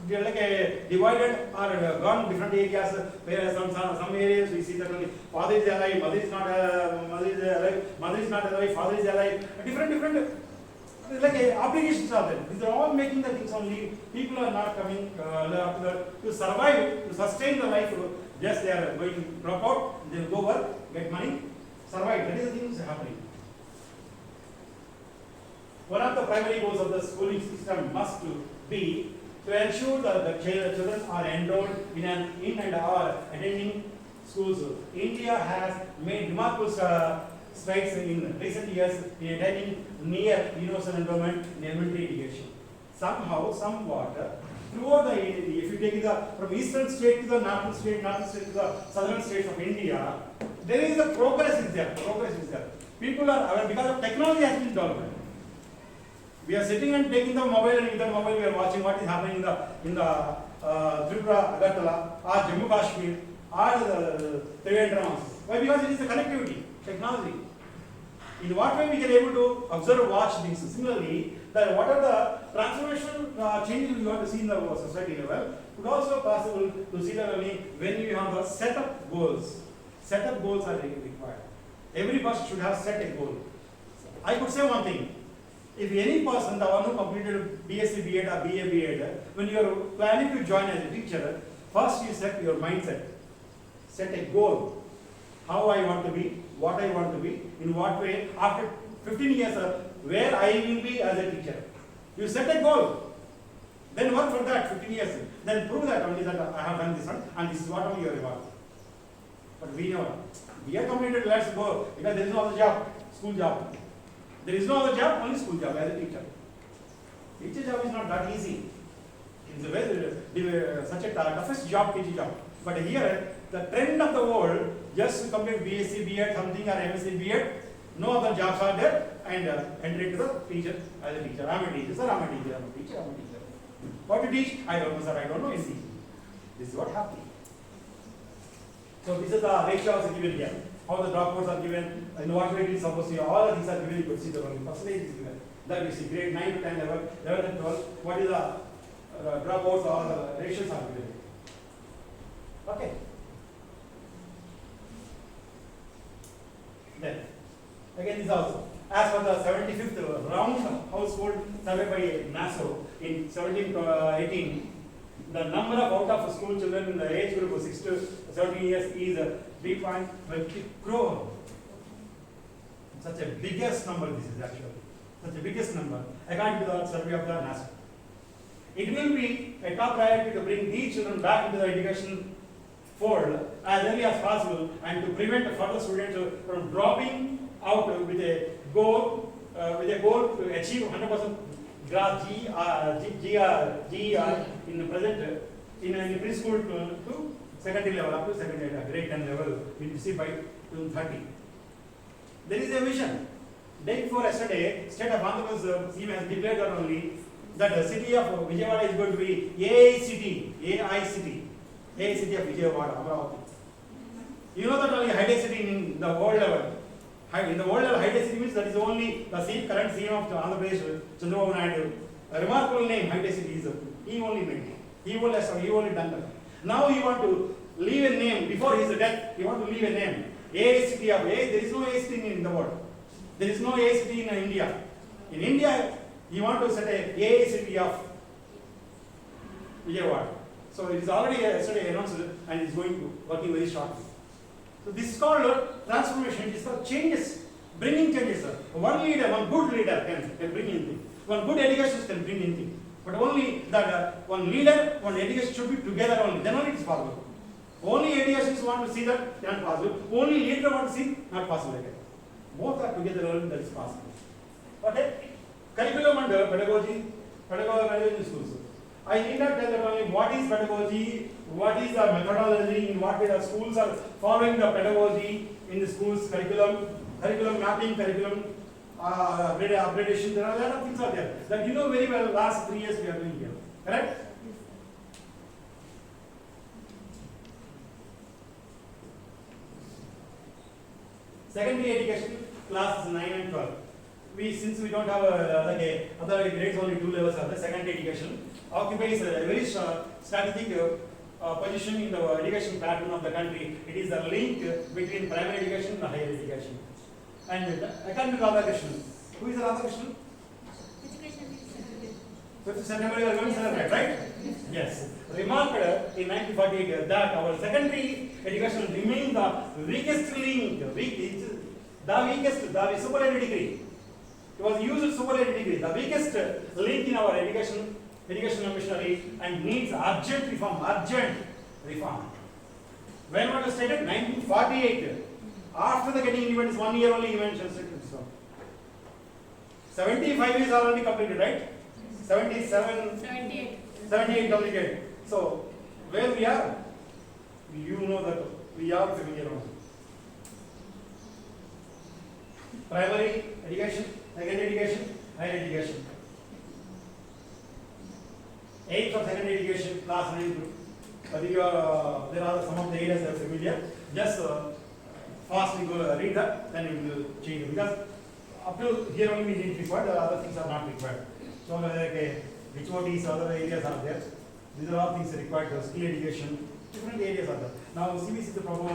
divided or gone different areas. Some areas we see that only father is alive, mother is not alive, mother is not alive, father is alive. Different obligations are there. These are all making the things only. People are not coming to survive, to sustain the life. Just they are going to drop out, they will go work, get money, survive. That is the things happening. One of the primary goals of the schooling system must be to ensure that the children are enrolled in and are attending schools. India has made remarkable strides in recent years in attaining near universal enrollment in elementary education. Somehow, somewhat, throughout the, if you take from eastern state to the northern state to the southern states of India, there is a progress is there. People are aware because of technology has been developed. We are sitting and taking the mobile, and with that mobile we are watching what is happening in the Tripura, Agartala, or Jammu Kashmir, or the Trivandrum. Why? Because it is the connectivity, technology. In what way we can able to observe, watch things. Similarly, that what are the transformational changes we want to see in the society level, could also possible to see that only when you have the set up goals. Set up goals are required. Every person should have set a goal. I could say one thing. If any person, the one who completed BSc, B.Ed or BA, B.Ed, when you are planning to join as a teacher, first you set your mindset. Set a goal. How I want to be, what I want to be, in what way, after 15 years, where I will be as a teacher. You set a goal. Then work for that 15 years. Then prove that only that I have done this one and this is what only your reward. But we know, we are completed, let's go, because there is no other job, school job. There is no other job, only school job as a teacher. Teacher job is not that easy. It's a very, such a toughest job, teacher job. But here, the trend of the world, just to complete BSc, B.Ed, something or MSc, B.Ed, no other jobs are there, and enter into the teacher as a teacher. I'm a teacher, sir, I'm a teacher, I'm a teacher, I'm a teacher. What to teach? I don't know, sir, I don't know anything. This is what happened. So this is the ratios given here. How the dropouts are given, in what way it is supposed to be, all of these are given, you could see the only percentage is given. That we see grade 9 to 10 level, 11 and 12, what is the dropouts, all the ratios are given. Okay. Then, again this also, as for the 75th round household survey by NASO in 1718, the number of out of school children in the age group of 6 to 17 years is 3.20 crore. Such a biggest number this is actually. Such a biggest number according to the survey of the NASA. It will be a top priority to bring these children back into the education fold as early as possible and to prevent further students from dropping out with a goal to achieve 100% GR in the present in preschool to secondary level up to secondary grade 10 level we will see by 2030. There is a vision. Day before yesterday, State of Andhra Pradesh CM has declared that only that the city of Vijayawada is going to be AICT of Vijayawada, Amravati. You know that only high-tech city in the world level. In the world level, high-tech city means that is only the current CM of Andhra Pradesh, Chandrababu Naidu. A remarkable name, high-tech city is he only made it. He only done that. Now he want to leave a name before his death. He want to leave a name. AICT of A. There is no AICT in the world. There is no AICT in India. In India, he want to set a AICT of Vijayawada. So it is already yesterday announced and is going to working very shortly. So this is called transformation. It is called changes, bringing changes. One leader, one good leader can bring anything. One good education can bring anything. But only that one leader, one education should be together only. Then only it is possible. Only educationists want to see that not possible. Only leader want to see not possible again. Both are together only that is possible. Okay? Curriculum and pedagogy in schools. I need not tell that only what is pedagogy, what is the methodology, in what way the schools are following the pedagogy in the schools, curriculum mapping, curriculum upgradation. There are a lot of things are there that you know very well. Last 3 years we are doing here. Correct? Secondary education, classes 9 and 12. Since we don't have other grades, only 2 levels of the secondary education, occupies a very strategic position in the education pattern of the country. It is the link between primary education and higher education. And academic Radhakrishnan. Who is Radhakrishnan? 5th September we are going to celebrate, right? Yes. Remarked in 1948 that our secondary education remains the weakest link, the superlative degree. It was used superlative degree, the weakest link in our educational machinery and needs urgent reform. When was it stated? 1948. After the getting independence, 1 year only he mentioned it. 75 is already completed, right? 78 completed. So, where we are? You know that we are familiar on primary education, secondary education, higher education. Aims of secondary education, class 9 group. There are some of the areas that are familiar. Just fastly go read that, then it will change. Because up to here only we need required, the other things are not required. So which OTs, other areas are there. These are all things required for skill education. Different areas are there. Now CBC is proposed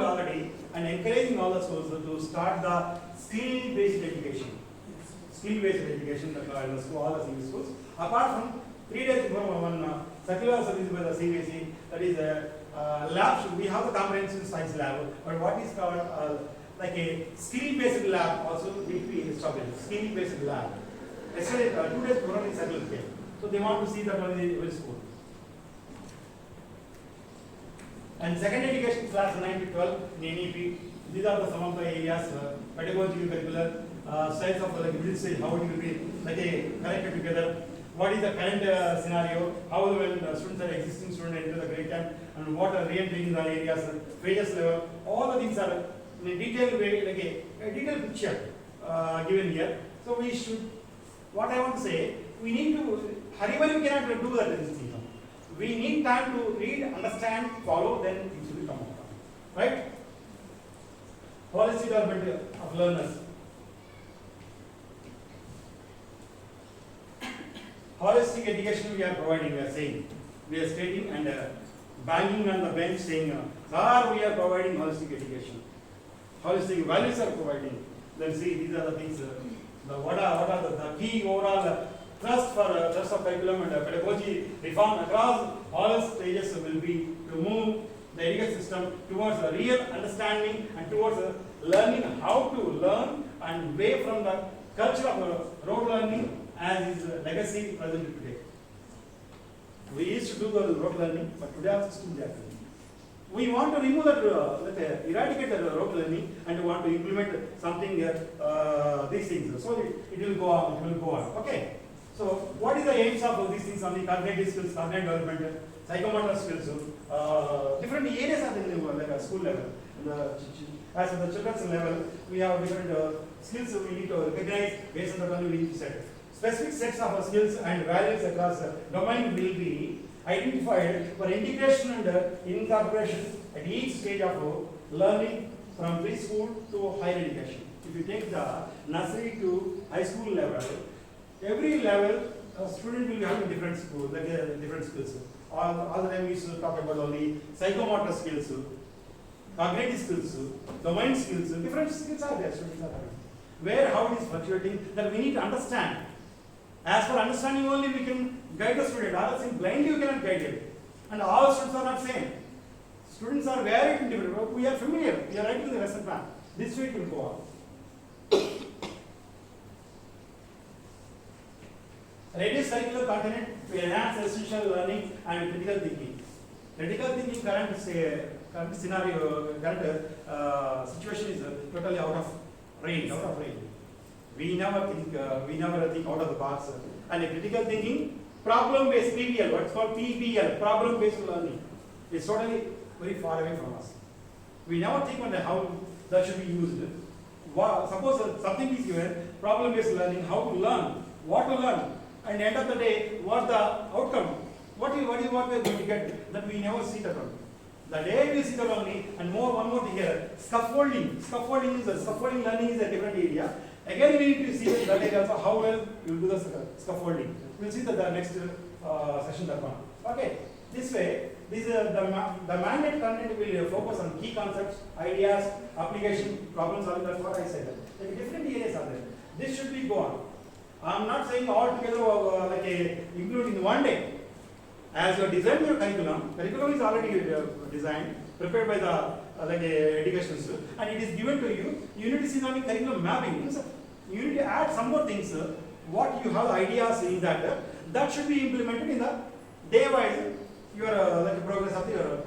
already and encouraging all the schools to start the skill-based education. Skill-based education in the school, all the CBC schools. Apart from 3 days before one circular service by the CBC, that is a lab. We have the comprehensive science lab, but what is called like a skill-based lab also need to be established. Skill-based lab. Yesterday, 2 days before the circular came. So they want to see that on the school. And secondary education class 9 to 12 in N.E.P. These are some of the areas, pedagogical curricular, styles of like middle stage, how it will be like a connected together. What is the current scenario? How when students are existing students enter the grade 10 and what are re-entering the areas, phases level, all the things are in a detailed way, like a detailed picture given here. So we should, what I want to say, we need to, hurry we cannot do that in this thing. We need time to read, understand, follow, then things will come out. Right? Policy development of learners. Holistic education we are providing, we are saying. We are stating and banging on the bench saying, sir, we are providing holistic education. Holistic values are providing. Then see, these are the things, what are the key overall thrust of curriculum and pedagogy reform across all stages will be to move the education system towards a real understanding and towards learning how to learn and away from the culture of rote learning as is legacy present today. We used to do the rote learning, but today our system is happening. We want to remove that, eradicate the rote learning and want to implement something, these things. So it will go on, it will go on. Okay. So what is the aims of these things on the cognitive skills, cognitive development, psychomotor skills, different areas at the level, like a school level. As for the children's level, we have different skills we need to recognize based on the one we need to set. Specific sets of skills and values across the domain will be identified for integration and incorporation at each stage of learning from preschool to higher education. If you take the nursery to high school level, every level student will be having different skills, different skills. All the time we used to talk about only psychomotor skills, cognitive skills, domain skills, different skills are there, students are having. Where, how it is fluctuating, that we need to understand. As for understanding only, we can guide the student. Others in blindly you cannot guide him. And all students are not same. Students are very different. We are familiar. We are writing the lesson plan. This way it will go on. Reduce curricular content to enhance essential learning and critical thinking. Critical thinking current scenario, current situation is totally out of range. We never think out of the box. And a critical thinking, problem-based PBL, what's called PBL, problem-based learning, is totally very far away from us. We never think on how that should be used. Suppose something is given, problem-based learning, how to learn, what to learn, and end of the day, what the outcome, what we are going to get, that we never see that one. The day we see that only, and one more thing here, scaffolding. Scaffolding learning is a different area. Again, we need to see that area also, how well you do the scaffolding. We'll see that the next session that one. Okay, this way, the mandate content will focus on key concepts, ideas, application, problem solving. That's what I said. Like different areas are there. This should be gone. I'm not saying all together include in one day. As you design your curriculum is already designed, prepared by the education institute, and it is given to you. You need to see the curriculum mapping. You need to add some more things. What you have ideas in that should be implemented in the day-wise your progress of your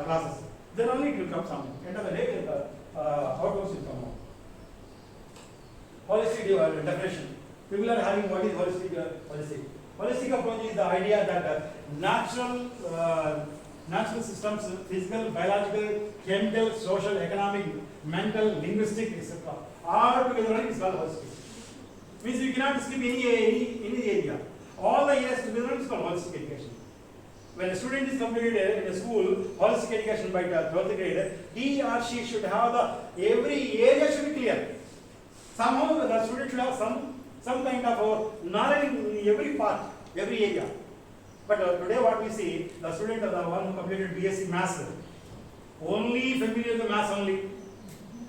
classes. Then only it will come something. End of the day, the outcomes will come out. Holistic definition. People are having what is holistic policy. Holistic approach is the idea that natural systems, physical, biological, chemical, social, economic, mental, linguistic, etc. all together is called holistic. Means you cannot skip any area. All the areas together is called holistic education. When a student is completed in a school, holistic education by 12th grade, he or she should have every area should be clear. Somehow the student should have some kind of knowledge in every part, every area. But today what we see, the student, the one who completed BSc Maths, only familiar with the Maths only.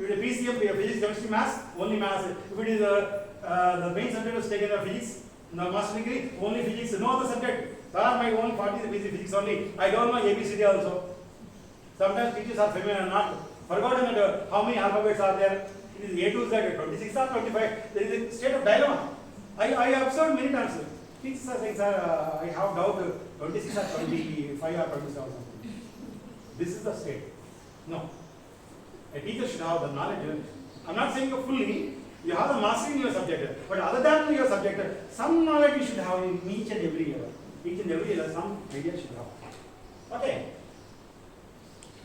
If it is PCM, Physics, Chemistry, Maths, only Maths. If it is the main subject was taken as Physics, the master degree, only Physics, no other subject. There are my own 40 Physics only. I don't know ABCD also. Sometimes teachers are familiar or not. Forgotten how many alphabets are there. It is A to Z, 26 or 25. There is a state of dilemma. I observed many times. Teachers are saying, sir, I have doubt 26 or 25 or 27. This is the state. No. A teacher should have the knowledge. I'm not saying you fully. You have the mastery in your subject. But other than your subject, some knowledge you should have in each and every year. Each and every year, some idea should have. Okay.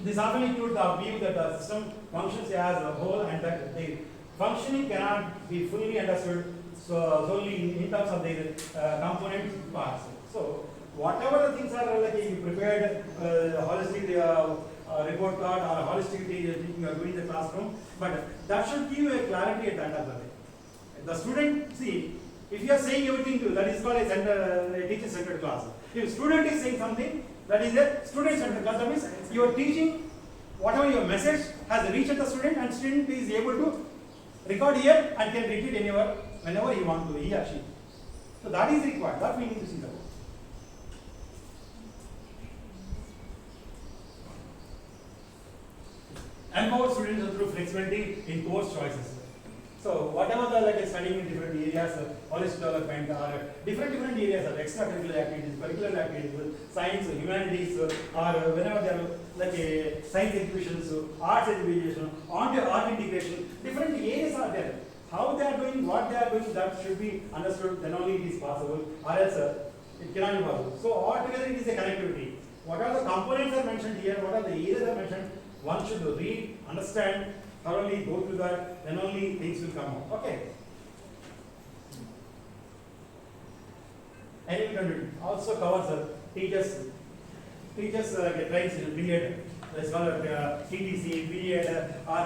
This often includes the view that the system functions as a whole and that the functioning cannot be fully understood solely in terms of the component parts. So, whatever the things are like you prepared holistic report card or holistic teaching you are doing in the classroom, but that should give you a clarity at the end of the day. The student, see, if you are saying everything to that is called a teacher-centered class. If student is saying something, that is a student-centered class. That means you are teaching whatever your message has reached the student, and student is able to record here and can repeat anywhere whenever he wants to, he or she. So that is required. That we need to see that. Empower students through flexibility in course choices. So whatever the like studying in different areas, holistic development or different areas of extracurricular activities, curricular activities, science, humanities, or whenever they are like science exhibitions, arts exhibition, art integration, different areas are there. How they are doing, what they are doing, that should be understood. Then only it is possible, or else it cannot be possible. So altogether it is a connectivity. What are the components are mentioned here? What are the areas are mentioned? One should read, understand, thoroughly go through that, then only things will come out. Okay. N.E.P also covers teachers get trained in period. Let's call it TTC, period, or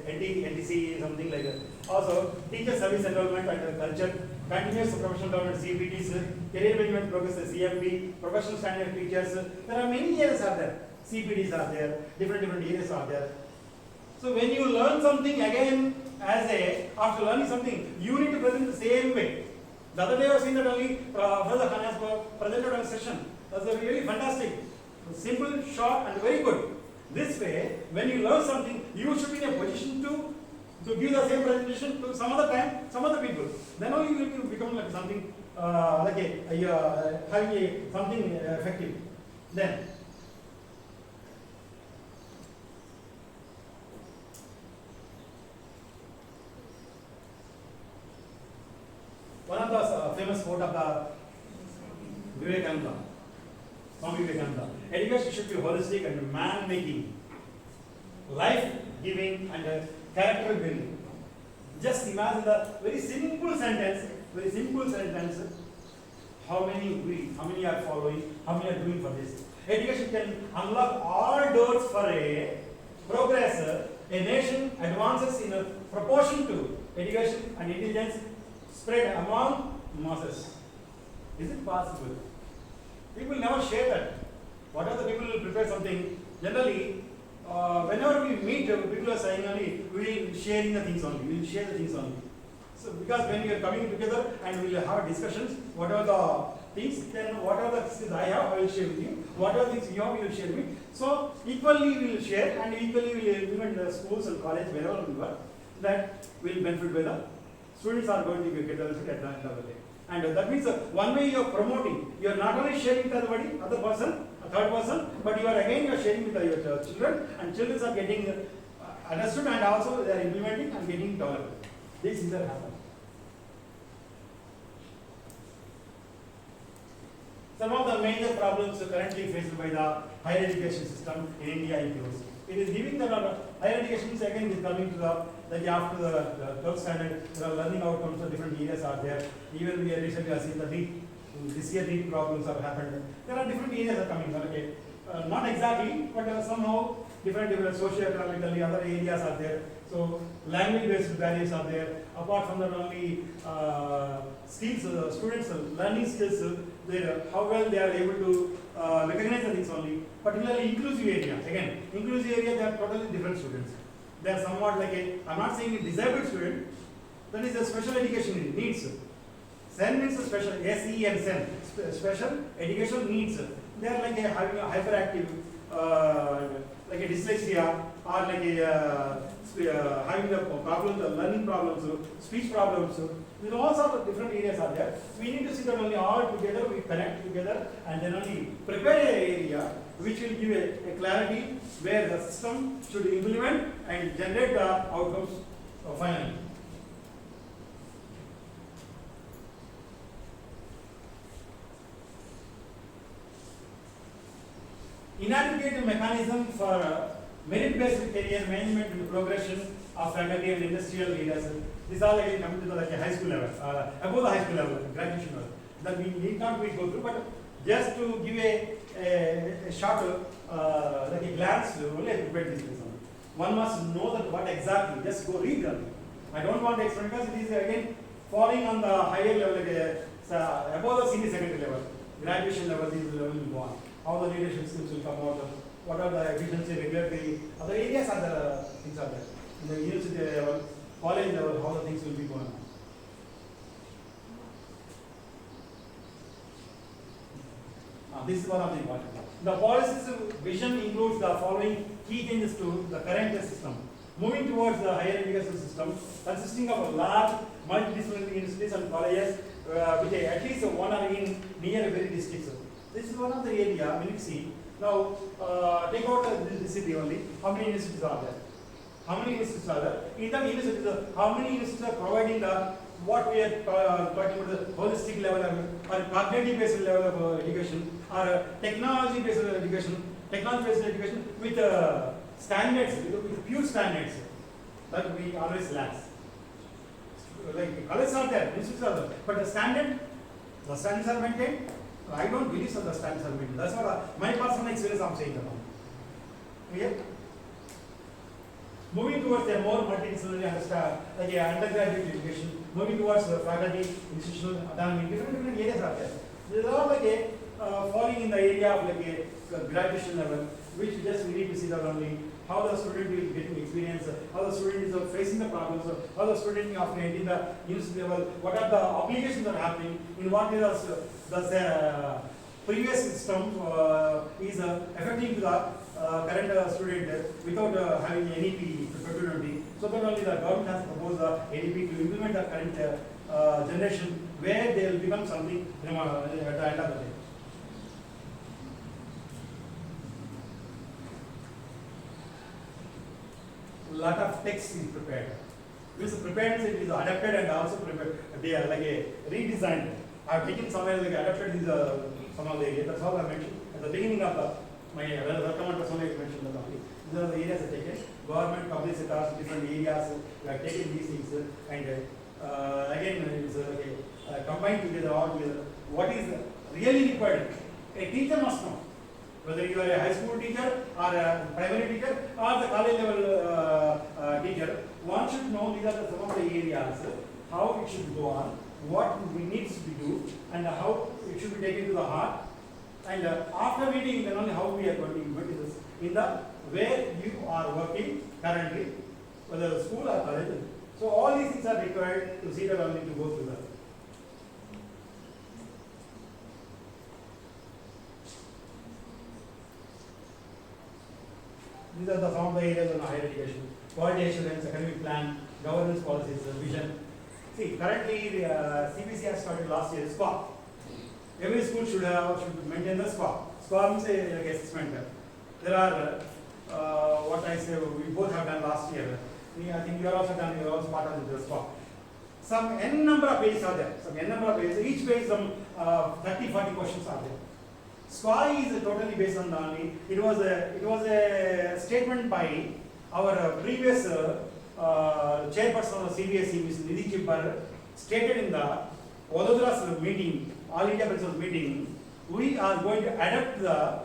NTC, something like that. Also, teacher service enrollment and culture, continuous professional development, CPTs, career management progress, CMP, professional standard teachers. There are many areas are there. CPDs are there, different areas are there. So when you learn something again, after learning something, you need to present the same way. The other day I was seeing that only Brother Khan presented on a session. That's really fantastic. Simple, short, and very good. This way, when you learn something, you should be in a position to give the same presentation to some other time, some other people. Then only you will become like something having something effective. Then. One of the famous quote of the Vivekananda, Swami Vivekananda, education should be holistic and man-making, life-giving and character building. Just imagine the very simple sentence, how many are following, how many are doing for this. Education can unlock all doors for a progress. A nation advances in a proportion to education and intelligence spread among masses. Is it possible? People never share that. What are the people who prepare something? Generally, whenever we meet, people are saying only, we will share the things only. We will share the things only. So, because when we are coming together and we will have discussions, what are the things, then what are the skills I have, I will share with you. What are the things you have, you will share with me. So, equally we will share and equally we will implement the schools and college, wherever we work, that will benefit by the students are going to get the benefit at the end of the day. And that means one way you are promoting, you are not only sharing with everybody, other person, a third person, but you are sharing with your children, and children are getting understood and also they are implementing and getting developed. This is what happens. Some of the major problems currently faced by the higher education system in India includes. It is giving the higher education again is coming to the after the 12th standard, the learning outcomes of different areas are there. Even we recently have seen the this year NEET problems have happened. There are different areas are coming. Okay, not exactly, but somehow different socio-economically other areas are there. So language-based barriers are there. Apart from that, only skills, students' learning skills, how well they are able to recognize the things only. Particularly inclusive area. Again, inclusive area, they are totally different students. They are somewhat like a, I'm not saying a disabled student, that is a special education needs. SEN means a special, SE and SEN, special education needs. They are like a having a hyperactive, like a dyslexia, or like a having the problem, the learning problems, speech problems. There are all sorts of different areas are there. We need to see that only all together, we connect together, and then only prepare an area which will give a clarity where the system should implement and generate the outcomes finally. Inadequate mechanism for merit-based career management and progression of faculty and industrial leaders. These are again coming to the like a high school level, above the high school level, graduation level. That we need not go through, but just to give a short, like a glance, only I prepared this lesson. One must know that what exactly. Just go read them. I don't want to explain because it is again falling on the higher level, like above the senior secondary level, graduation level. These level will go on. How the leadership skills will come out, what are the efficiency, regulatory, other areas are the things are there. In the university level, college level, how the things will be going on. This is one of the important. The policy's vision includes the following key changes to the current system. Moving towards the higher education system, consisting of a large multidisciplinary universities and colleges with at least one are in near every district. This is one of the area we will see. Now, take out the city only. How many universities are there? How many universities are there? In the universities, how many universities are providing the what we are talking about the holistic level or cognitive based level of education or technology based education, with standards, with pure standards that we always lack. Like colleges are there, institutes are there, but the standards are maintained. I don't believe that the standards are maintained. That's what my personal experience I'm saying about. Clear? Moving towards a more multidisciplinary like undergraduate education, moving towards faculty, institutional autonomy, different areas are there. These are all like falling in the area of like a graduation level, which just we need to see that only how the student is getting experience, how the student is facing the problems, how the student after entering the university level, what are the obligations that are happening, in what areas the previous system is affecting to the current student without having N.E.P prepared. So that only the government has proposed the N.E.P to implement the current generation where they will become something at the end of the day. Lot of text is prepared. This preparedness it is adapted and also prepared. They are like a redesigned. I have taken somewhere like adapted these some of the areas. That's all I mentioned at the beginning of my welcome address. Only I mentioned that only. These are the areas I taken. Government, public sectors, different areas. We have taken these things and again it's combined together all together. What is really required? A teacher must know. Whether you are a high school teacher or a primary teacher or the college level teacher, one should know these are some of the areas, how it should go on, what we needs to do, and how it should be taken to the heart. And after reading, then only how we are going to implement this in the where you are working currently, whether school or college. So all these things are required to see that only to go through that. These are some of the areas on higher education: quality assurance, academic plan, governance policies, vision. See, currently the CBC has started last year SQA. Every school should maintain the SQA. SQA means like assessment. There are what I say we both have done last year. I think you are also done. You are also part of the SQA. Some n number of pages are there. Some n number of pages. Each page some 30-40 questions are there. SQA is totally based on only. It was a statement by our previous chairperson of CBSE, Ms. Nidhi Chibbar, stated in the Vadodara's meeting, All India Principals meeting. We are going to adapt the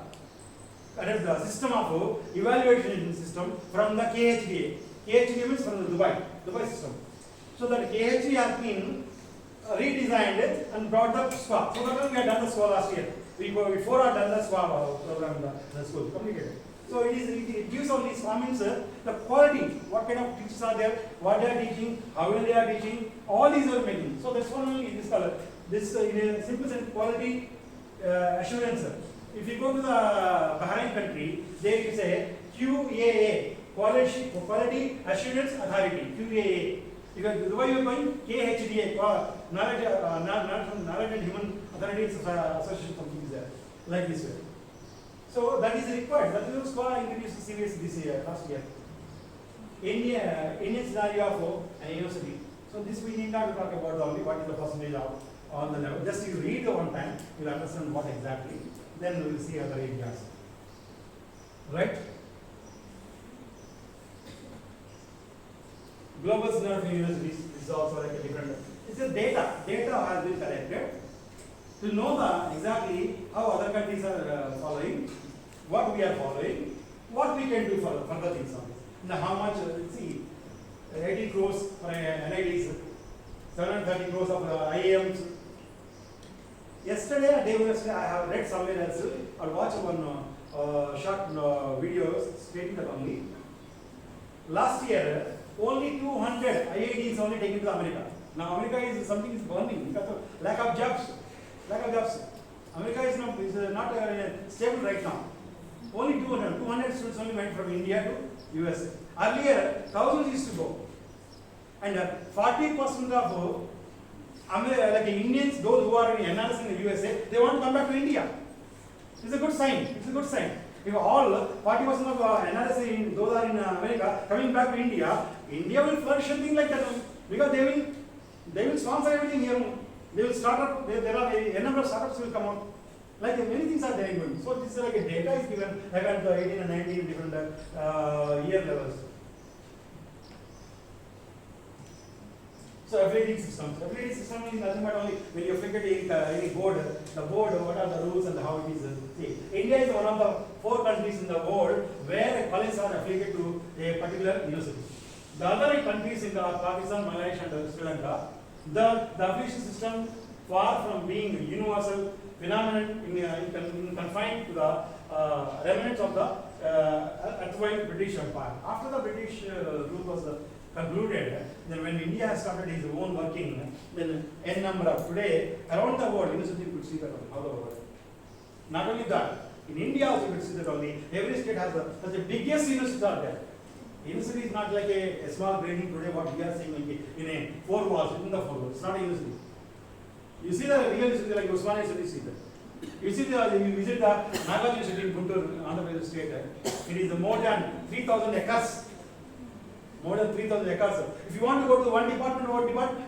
system of evaluation system from the KHDA. KHD means from the Dubai system. So that KHD has been redesigned and brought the SWA. So that we have done the SWA last year. Before I done the SWA program in the school, completed. So it gives only SWA means the quality, what kind of teachers are there, what they are teaching, how well they are teaching, all these are making. So that's one only this color. This in a simple sense quality assurance. If you go to the Bahrain country, they say QAA, Quality Assurance Authority, QAA. Because the way you are going, KHDA, Knowledge and Human Authorities Association, something is there, like this way. So that is required. That is why I introduced CBSE this year, last year. Indian scenario of an university. So this we need not to talk about only what is the percentage of on the level. Just you read the one time, you will understand what exactly. Then we will see other areas. Right? Global scenario for universities is also like a different. It's a data. Data has been collected to know the exactly how other countries are following, what we are following, what we can do for further things on this. Now how much? See, 80 crores for NITs, 730 crores of IAMs. Yesterday, I have read somewhere else. I watched one short video stating that only last year only 200 IITs only taken to America. Now America is something is burning because of lack of jobs. America is not stable right now. Only 200 students only went from India to USA. Earlier, thousands used to go. And 40% of like Indians, those who are in NRS in the USA, they want to come back to India. It's a good sign. If all 40% of NRS, those are in America, coming back to India, India will flourish something like that. Because they will sponsor everything here. They will start up, there are a number of startups will come out. Like many things are there going. So this is like a data is given like at the 18 and 19 different year levels. So affiliating system is nothing but only when you flick any board, the board, what are the rules and how it is. See, India is one of the 4 countries in the world where colleges are affiliated to a particular university. The other countries in the Pakistan, Malaysia and Sri Lanka, the affiliation system far from being universal phenomenon confined to the remnants of the erstwhile British Empire. After the British rule was concluded, then when India has started its own working, then n number of today around the world, university could see that all over the world. Not only that, in India also you could see that only every state has such a biggest universities are there. University is not like a small building today, what we are saying in a 4 walls, within the 4 walls. It's not a university. You see the real university like Usmania University, see that. You visit the Nagarjuna University in Guntur, Andhra Pradesh state. It is more than 3,000 acres. More than 3,000 acres. If you want to go to one department,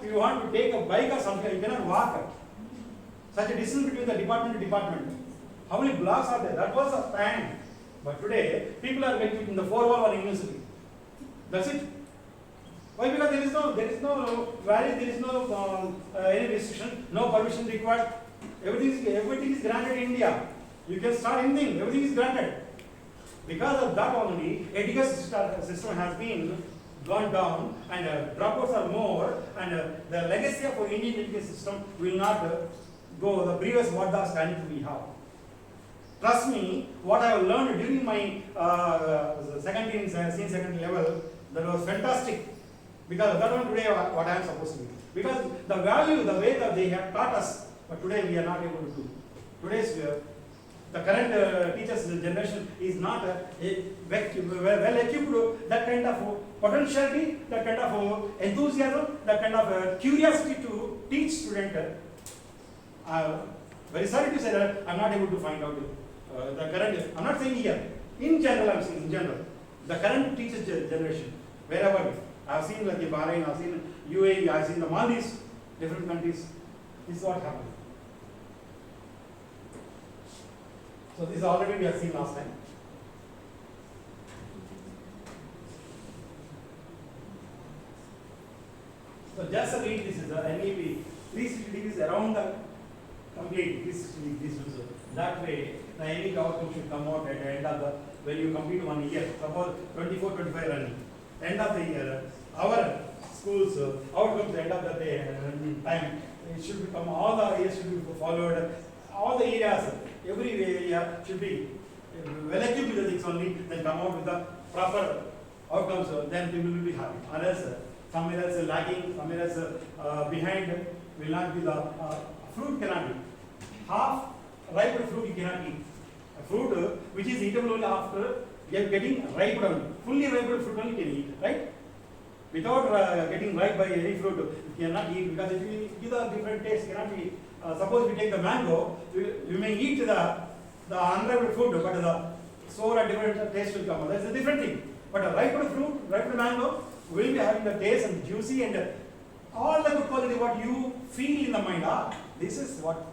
if you want to take a bike or something, you cannot walk. Such a distance between the department to department. How many blocks are there? That was a time. But today, people are going in the 4 wall or university. That's it. Why? Because there is no value, there is no any restriction, no permission required. Everything is granted in India. You can start anything, everything is granted. Because of that only, education system has been gone down and dropouts are more and the legacy of our Indian education system will not go the previous what the standard we have. Trust me, what I have learned during my senior secondary level, that was fantastic. Because that one today what I am supposed to be. Because the value, the way that they have taught us, but today we are not able to do. Today's the current teachers generation is not well equipped, that kind of potentiality, that kind of enthusiasm, that kind of curiosity to teach student. Very sorry to say that I am not able to find out the current, I am not saying here, in general I am saying in general, the current teachers generation, wherever I have seen like Bahrain, I have seen UAE, I have seen the Maldives, different countries, this is what happened. So this already we have seen last time. So just read this is the N.E.P. 360 degrees around the complete 360 degrees. That way, the N.E.P. outcome should come out at the end of the when you complete 1 year. Suppose 24, 25 running. end of the year, our schools outcomes end of the day time, it should become all the areas should be followed, all the areas, every area should be well equipped with the things only, then come out with the proper outcomes, then people will be happy. Unless somewhere else lagging, somewhere else behind, will not be the fruit cannot be. Half ripe fruit you cannot eat. A fruit which is eatable only after getting ripe, fully ripe fruit only can eat, right? Without getting ripe by any fruit, you cannot eat because it will give a different taste. Cannot be. Suppose we take the mango, you may eat the unripe fruit, but the sour and different taste will come. That's a different thing. But a ripe fruit, ripe mango, will be having the taste and juicy and all the good quality what you feel in the mind. This is what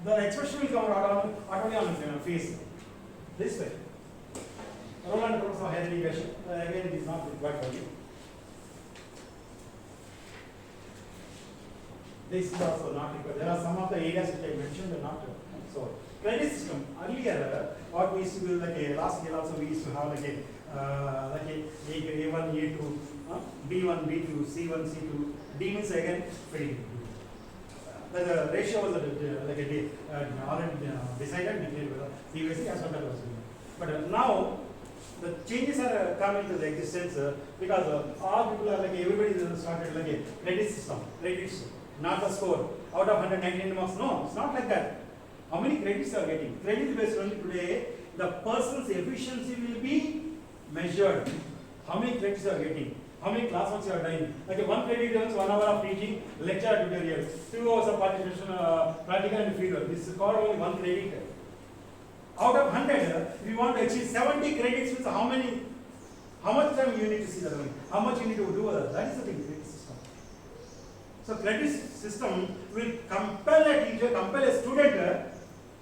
the expression will come out only on the face. This way. Role and purpose of higher education. Again, it is not required for you. This is also not required. There are some of the areas which I mentioned are not so. Credit system. Earlier, what we used to do, like last year also we used to have like A1, A2, B1, B2, C1, C2. D means again pretty. The ratio was already decided previously as well as but now the changes are coming to the existence because all people are like everybody started like a credit system, not the score. Out of 199 marks, no, it's not like that. How many credits are getting? Credit based only today, the person's efficiency will be measured. How many credits are getting? How many class works you are doing? Like one credit earns 1 hour of teaching, lecture tutorial, 2 hours of participation, practical and field. This is called only 1 credit. Out of 100, if you want to achieve 70 credits, means how much time you need to see that one? How much you need to do that? That is the thing, credit system. So credit system will compel a teacher, compel a student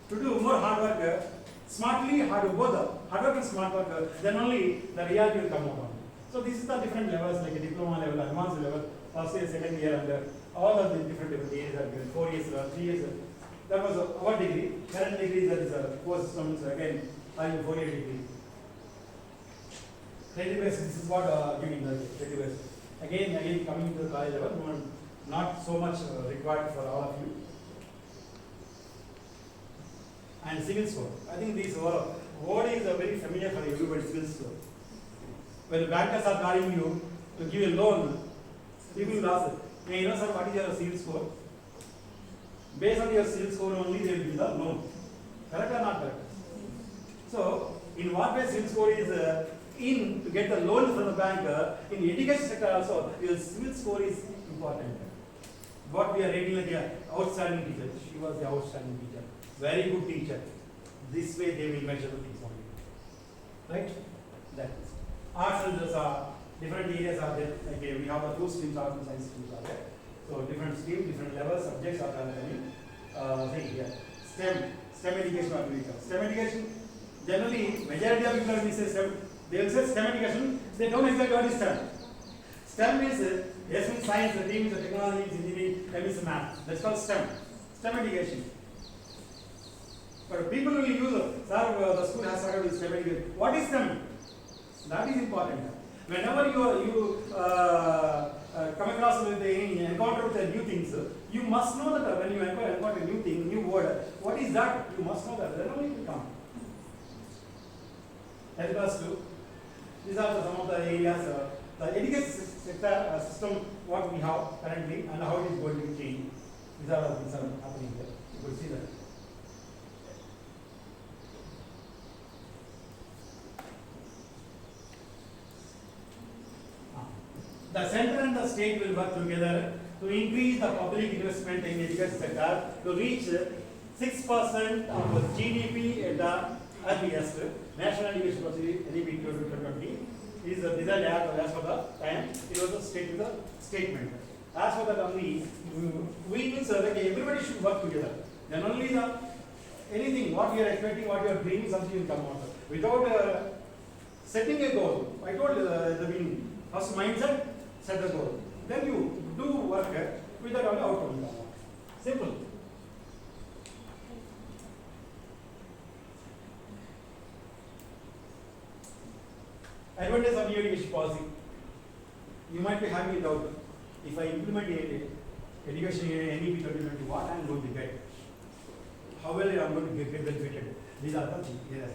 to do more hard work, smartly, both hard work and smart work, then only the reality will come out. So this is the different levels, like a diploma level, advanced level, first year, second year, and all of the different years are given, 4 years, 3 years. That was our degree. Current degree that is a course systems again, having 4-year degree. Credit based, this is what giving the credit based. Again, coming to the college level, not so much required for all of you. And civil score. I think this word is very familiar for everybody, civil score. When bankers are calling you to give a loan, people will ask, hey, you know, sir, what is your civil score? Based on your civil score only, they will give the loan. Correct or not correct? So, in what way civil score is in to get the loan from the bank, in education sector also, your civil score is important. What we are rating like an outstanding teacher. She was the outstanding teacher. Very good teacher. This way they will measure the things only. Right? That is. Arts and different areas are there. Like we have the 2 streams, arts and science streams are there. So different streams, different levels, subjects are coming. Thing here. STEM education are doing. STEM education, generally, majority of people when we say STEM, they will say STEM education, they don't exactly what is STEM. STEM means S means science, T means technology, engineering, M means math. That's called STEM. STEM education. But people will use, sir, the school has started with STEM education. What is STEM? That is important. Whenever you come across with any encounter with the new things, you must know that when you encounter a new thing, new word, what is that? You must know that. Then only it will come. Help us to. These are some of the areas, the education sector system, what we have currently and how it is going to change. These are the things that are happening here. You could see that. The center and the state will work together to increase the public investment in education sector to reach 6% of GDP at the earliest. National Education Policy N.E.P 2020 is designed as for the time. It was a statement. As for that only, we means that everybody should work together. Then only anything what we are expecting, what we are dreaming, something will come out. Without setting a goal, I told the beginning, first mindset, set the goal. Then you do work with that only outcome will come out. Simple. Advantage of new education policy. you might be having a doubt. If I implement education in N.E.P 2020, what I am going to get? How well I am going to get benefited? These are the areas.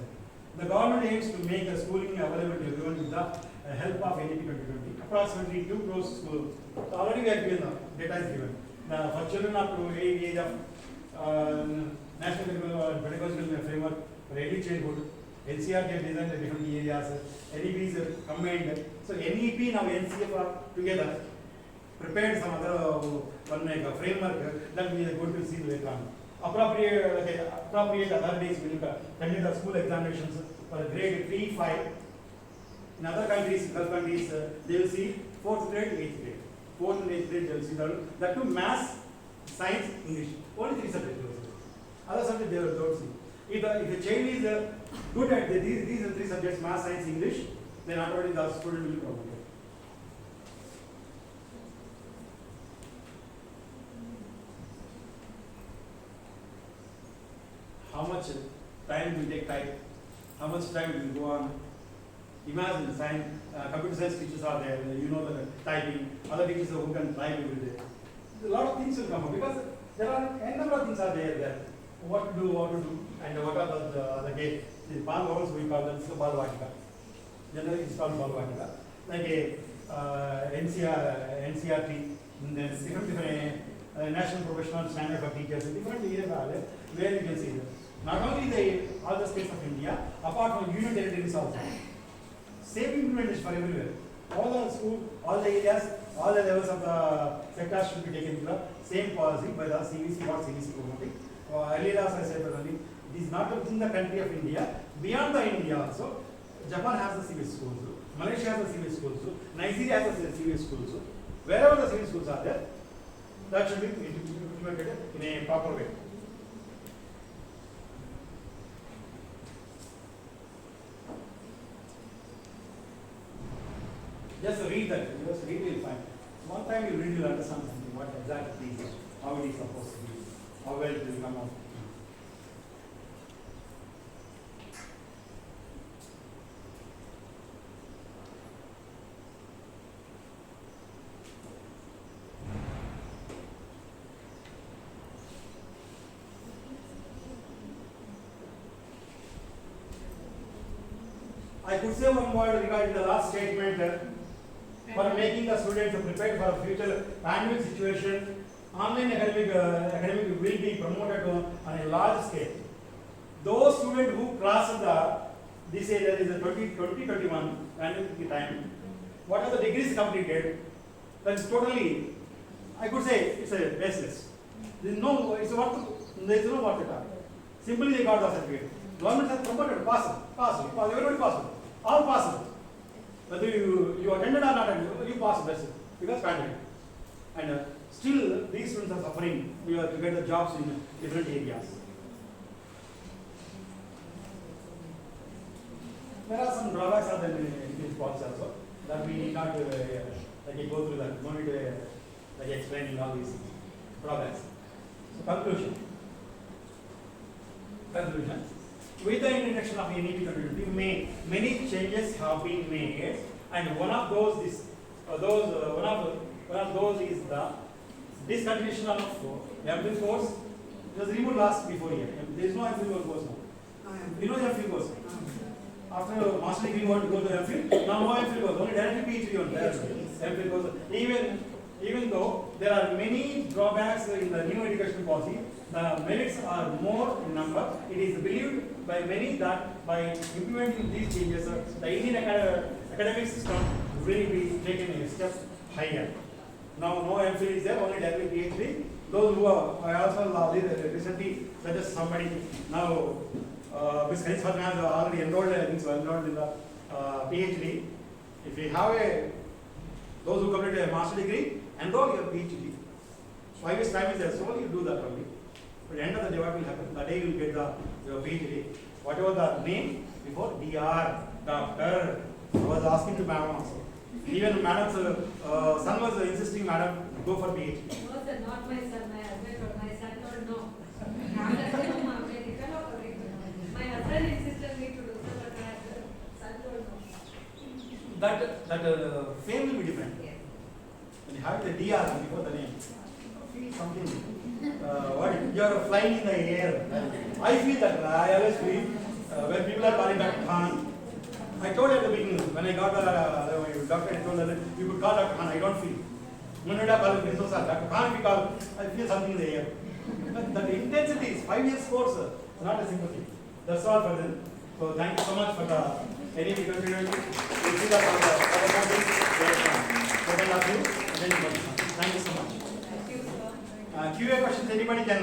The government aims to make the schooling available to everyone with the help of N.E.P 2020. Approximately 2 crore schools. So already we have given the data is given. For children up to age of National Pedagogical Framework for early childhood, NCERT have designed the different areas. N.E.P is combined. So N.E.P now NCF are together prepared some other one like a framework that we are going to see later on. Appropriate authorities will conduct the school examinations for grade 3, 5. In other countries, Gulf countries, they will see 4th grade, 8th grade. 4th and 8th grade, they will see that too maths, science, English. Only 3 subjects they will see. Other subjects they will don't see. If the child is good at these 3 subjects, maths, science, English, then automatically the student will be promoted. How much time will take type? How much time will go on? Imagine science, computer science teachers are there, you know the typing, other teachers who can type every day. A lot of things will come up because there are a number of things are there. What to do, and what are the gates. The ball vowels we call them ball vatika. Generally it's called ball vatika. Like a NCRT, then different national professional standard for teachers, different areas are there where you can see them. Not only all the states of India, apart from union territories also. Same implementation for everywhere. All the school, all the areas, all the levels of the sectors should be taken to the same policy by the CVC, what CVC promoting. Earlier also I said earlier, it is not within the country of India, beyond the India also. Japan has the CVC schools, Malaysia has the CVC schools, Nigeria has the CVC schools. Wherever the CVC schools are there, that should be implemented in a proper way. Just read that, just read will find. One time you read, you will understand something, what exactly it is, how it is supposed to be, how well it will come out. I could say one word regarding the last statement. For making the students prepared for a future pandemic situation, online academic will be promoted on a large scale. Those students who cross this area is the 2021 pandemic time, what are the degrees completed, that is totally, I could say it's a baseless. There is no worth at all. Simply they got the certificate. Government has promoted, pass, everybody passed, all passed. Whether you attended or not attended, you pass best because pandemic. And still these students are suffering. We have to get the jobs in different areas. There are some drawbacks of this policy also that we need not go through that. No need to explaining all these drawbacks. So conclusion. With the introduction of N.E.P 2020, many changes have been made, and one of those is the discontinuation of M.Phil course. It was removed last before here. There is no M.Phil course now. You know the M.Phil course. After master degree, you want to go to M.Phil. Now no M.Phil course. Only directly PhD on M.Phil course. Even though there are many drawbacks in the new education policy, the merits are more in number. It is believed by many that by implementing these changes, the Indian academic system will be taken a step higher. Now, no M.Phil is there, only directly PhD. Those who are, I also recently suggest somebody now, Ms. Harish Fernand already enrolled in the PhD. If you have those who complete a master degree, enroll your PhD. 5 years time is there, so you do that only. But at the end of the day, what will happen? The day you will get your PhD. Whatever the name before, DR, doctor. I was asking to madam also. Even madam's son was insisting, madam, go for PhD. No, sir, not my son, my husband or my son told no. My husband insisted me to do so, but my son told no. That fame will be different. Yes. have the DR before the name. Feel something. What you are flying in the air. I feel that. I always feel when people are calling Dr. Khan. I told you at the beginning when I got the doctor. I told her that you could call Dr. Khan. I don't feel. Dr. Khan, we call. I feel something in the air. But the intensity is 5 years course. Not a simple thing. That's all for them. So thank you so much for the N.E.P continuity. We'll see that for the more things. Thank you so much. Thank you, sir. QA questions anybody can